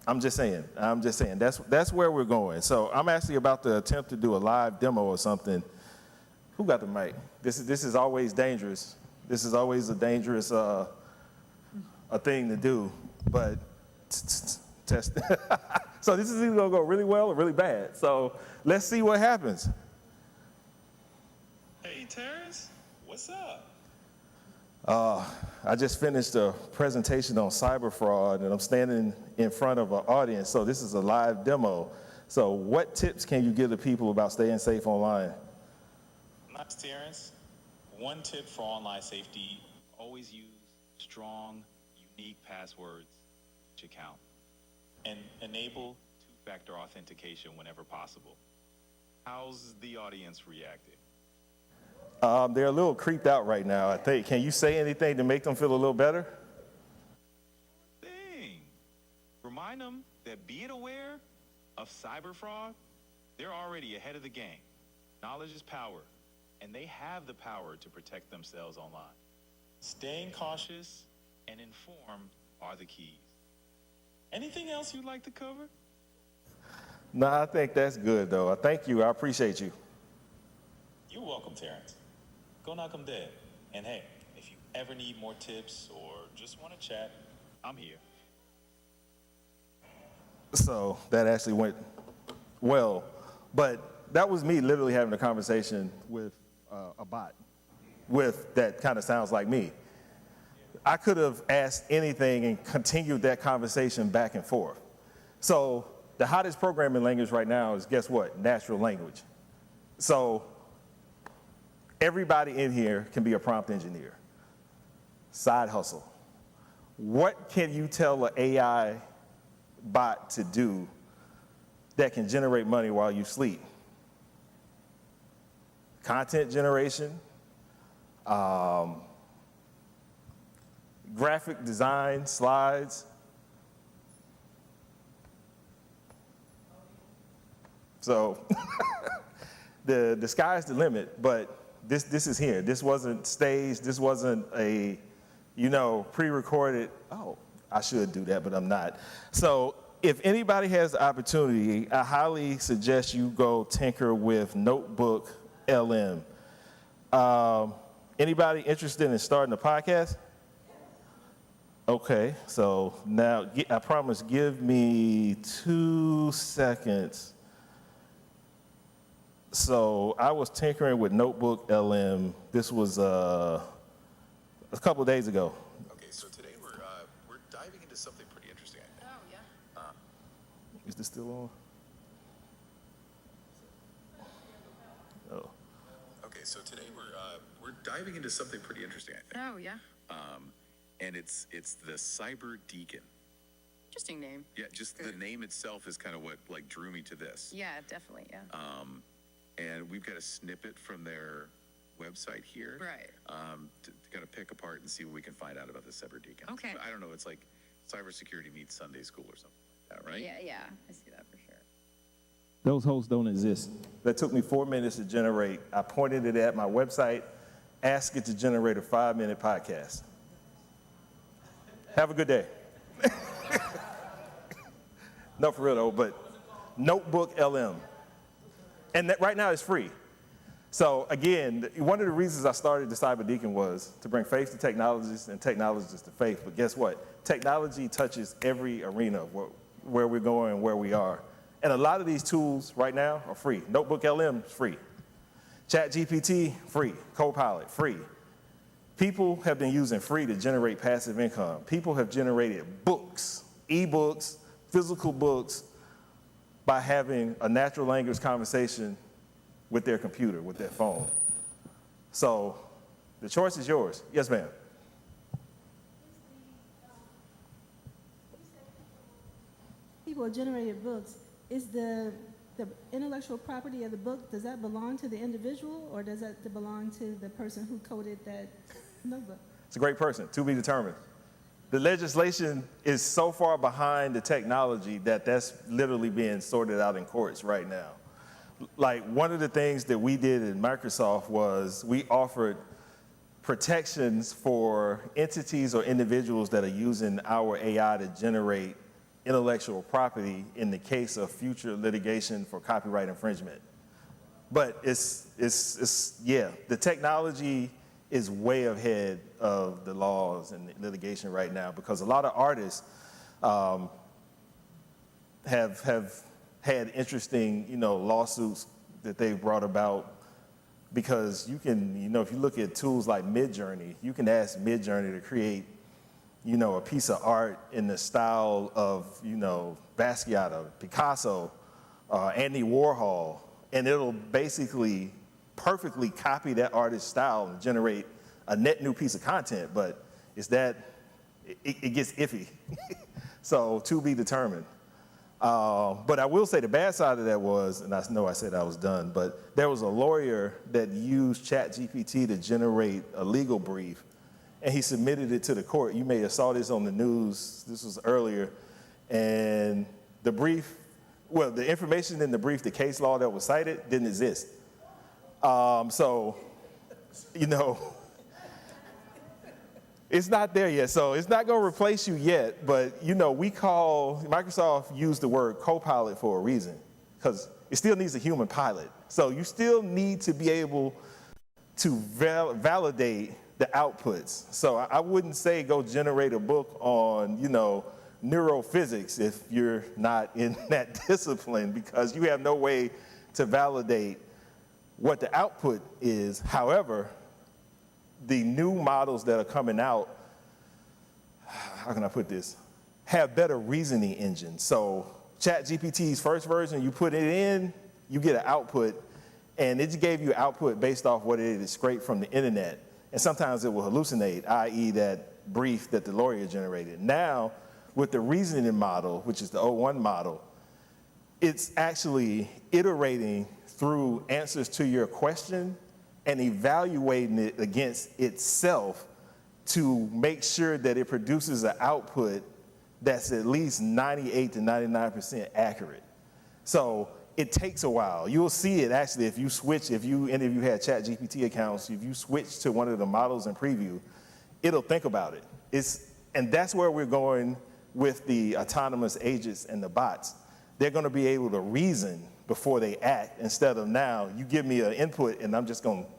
I'm just saying. That's where we're going. So I'm actually about to attempt to do a live demo or something. Who got the mic? This is always dangerous. This is always a dangerous a thing to do, but test. So this is either gonna go really well or really bad. So let's see what happens.
Hey, Terrence, what's up?
I just finished a presentation on cyber fraud, and I'm standing in front of an audience, so this is a live demo. So what tips can you give the people about staying safe online?
Nice, Terrence. One tip for online safety, always use strong, unique passwords to each account. And enable two-factor authentication whenever possible. How's the audience reacting?
They're a little creeped out right now, I think. Can you say anything to make them feel a little better?
Remind them that being aware of cyber fraud, they're already ahead of the game. Knowledge is power, and they have the power to protect themselves online. Staying cautious and informed are the keys. Anything else you'd like to cover?
No, I think that's good, though. Thank you. I appreciate you.
You're welcome, Terrence. Go knock 'em dead. And hey, if you ever need more tips or just want to chat, I'm here.
So that actually went well, but that was me literally having a conversation with a bot that kind of sounds like me. I could have asked anything and continued that conversation back and forth. So the hottest programming language right now is, guess what? Natural language. So everybody in here can be a prompt engineer. Side hustle. What can you tell an AI bot to do that can generate money while you sleep? Content generation, graphic design, slides. So the sky's the limit, but this is here. This wasn't staged. This wasn't a, pre-recorded. Oh, I should do that, but I'm not. So if anybody has the opportunity, I highly suggest you go tinker with Notebook LM. Anybody interested in starting a podcast? Okay, so now I promise, give me 2 seconds. So I was tinkering with Notebook LM. This was a couple of days ago.
Okay, so today we're diving into something pretty interesting, I think.
Oh, yeah.
Is this still on? Oh.
Okay, so today we're diving into something pretty interesting, I think.
Oh, yeah.
And it's the Cyber Deacon.
Interesting name.
Yeah, just the name itself is kind of what drew me to this.
Yeah, definitely, yeah.
And we've got a snippet from their website here.
Right.
To kind of pick apart and see what we can find out about the Cyber Deacon.
Okay.
I don't know, it's like cybersecurity meets Sunday school or something like that, right?
Yeah, I see that for sure.
Those hosts don't exist. That took me 4 minutes to generate. I pointed it at my website, asked it to generate a 5-minute podcast. Have a good day. No, for real though, but Notebook LM. And that right now it's free. So again, one of the reasons I started the Cyber Deacon was to bring faith to technologists and technologists to faith. But guess what? Technology touches every arena of where we're going and where we are. And a lot of these tools right now are free. Notebook LM is free. ChatGPT, free. Copilot, free. People have been using free to generate passive income. People have generated books, ebooks, physical books, by having a natural language conversation with their computer, with their phone. So the choice is yours. Yes, ma'am.
People generated books. Is the intellectual property of the book, does that belong to the individual, or does that belong to the person who coded that notebook?
It's a great person, to be determined. The legislation is so far behind the technology that that's literally being sorted out in courts right now. Like, one of the things that we did at Microsoft was we offered protections for entities or individuals that are using our AI to generate intellectual property in the case of future litigation for copyright infringement. But yeah, the technology is way ahead of the laws and the litigation right now, because a lot of artists have had interesting, lawsuits that they've brought about, because you can, if you look at tools like Midjourney, you can ask Midjourney to create, a piece of art in the style of, Basquiat, Picasso, Andy Warhol, and it'll basically perfectly copy that artist's style and generate a net new piece of content, but it gets iffy. So to be determined. But I will say the bad side of that was, and I know I said I was done, but there was a lawyer that used ChatGPT to generate a legal brief, and he submitted it to the court. You may have saw this on the news, this was earlier, and the information in the brief, the case law that was cited, didn't exist. It's not there yet, so it's not going to replace you yet, but, Microsoft used the word Copilot for a reason, because it still needs a human pilot. So you still need to be able to validate the outputs. So I wouldn't say go generate a book on, neurophysics if you're not in that discipline, because you have no way to validate what the output is. However, the new models that are coming out, how can I put this, have better reasoning engines. So ChatGPT's first version, you put it in, you get an output, and it just gave you output based off what it is scraped from the internet. And sometimes it will hallucinate, i.e. that brief that the lawyer generated. Now, with the reasoning model, which is the O1 model, it's actually iterating through answers to your question and evaluating it against itself to make sure that it produces an output that's at least 98 to 99% accurate. So it takes a while. You'll see it actually if you switch, any of you had ChatGPT accounts, if you switch to one of the models in preview, it'll think about it. And that's where we're going with the autonomous agents and the bots. They're going to be able to reason before they act, instead of now, you give me an input and I'm just going to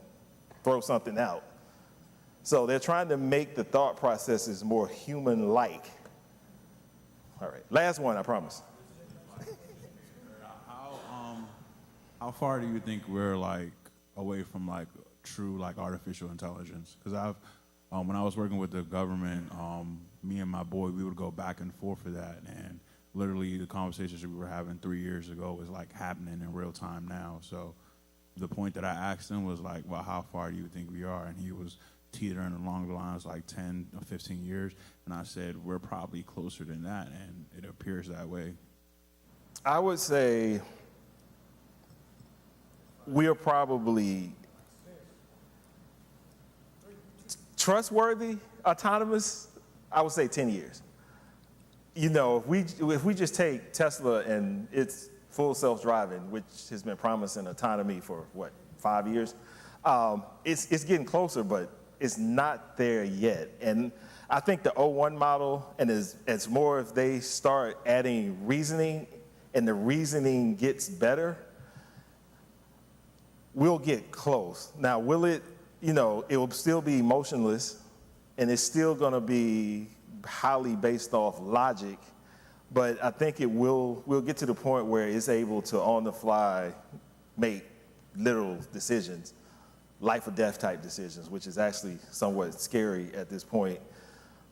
throw something out. So they're trying to make the thought processes more human-like. All right, last one, I promise.
How far do you think we're away from true artificial intelligence? Because when I was working with the government, me and my boy, we would go back and forth for that, and literally the conversations we were having 3 years ago is happening in real time now. So the point that I asked him was well, how far do you think we are? And he was teetering along the lines 10 or 15 years, and I said we're probably closer than that, and it appears that way.
I would say we're probably trustworthy, autonomous, I would say 10 years. If we just take Tesla and its full self-driving, which has been promising autonomy for 5 years, it's getting closer, but it's not there yet. And I think the O1 model, and as more if they start adding reasoning and the reasoning gets better, we'll get close. Now, will it, it will still be emotionless, and it's still going to be highly based off logic, but I think we'll get to the point where it's able to, on the fly, make literal decisions, life or death type decisions, which is actually somewhat scary at this point.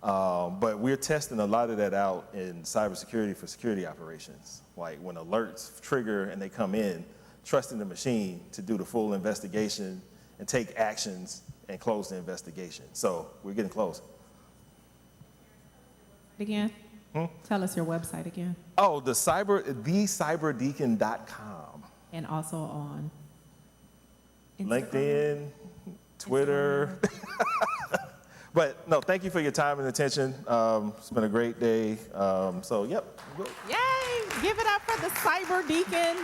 But we're testing a lot of that out in cybersecurity for security operations. Like when alerts trigger and they come in, trusting the machine to do the full investigation and take actions and close the investigation. So we're getting close.
Again? Tell us your website again.
Oh, thecyberdeacon.com.
And also on Instagram?
LinkedIn, Twitter. But no, thank you for your time and attention. It's been a great day. Yep.
Yay! Give it up for the Cyber Deacon.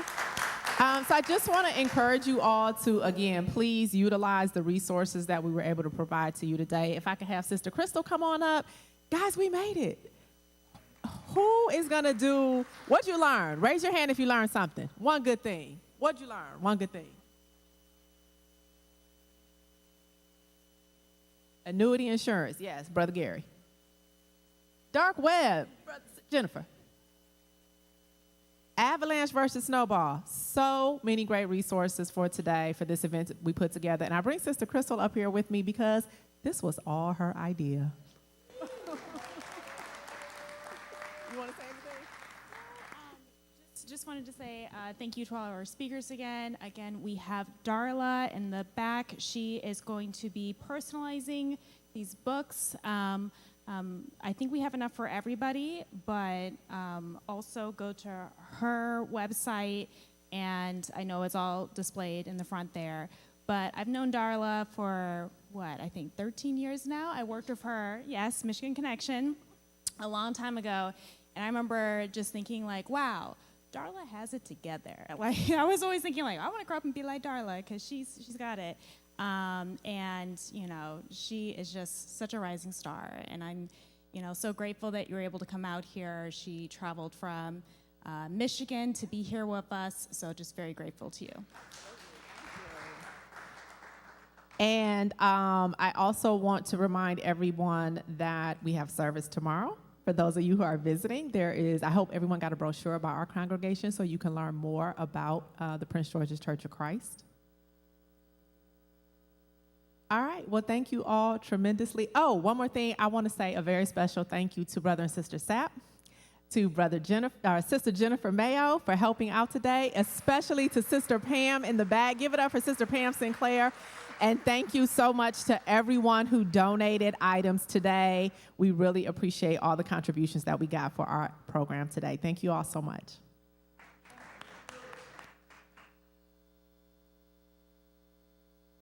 So I just want to encourage you all to, again, please utilize the resources that we were able to provide to you today. If I could have Sister Crystal come on up. Guys, we made it. Who is going to do, what'd you learn? Raise your hand if you learned something. One good thing. What'd you learn? One good thing. Annuity insurance. Yes, Brother Gary. Dark web. Brother Jennifer. Avalanche versus Snowball. So many great resources for today for this event we put together. And I bring Sister Crystal up here with me because this was all her idea. You want to say anything?
Just wanted to say thank you to all our speakers again. Again, we have Darla in the back. She is going to be personalizing these books. I think we have enough for everybody, but also go to her website, and I know it's all displayed in the front there. But I've known Darla for, 13 years now. I worked with her, yes, Michigan Connection, a long time ago. And I remember just thinking, wow, Darla has it together. I was always thinking, I want to grow up and be like Darla, because she's got it. And she is just such a rising star. And I'm, so grateful that you were able to come out here. She traveled from Michigan to be here with us. So just very grateful to you.
And I also want to remind everyone that we have service tomorrow. For those of you who are visiting, I hope everyone got a brochure about our congregation so you can learn more about the Prince George's Church of Christ. All right, well, thank you all tremendously. Oh, one more thing. I want to say a very special thank you to Brother and Sister Sapp, to Sister Jennifer Mayo for helping out today, especially to Sister Pam in the back. Give it up for Sister Pam Sinclair. And thank you so much to everyone who donated items today. We really appreciate all the contributions that we got for our program today. Thank you all so much.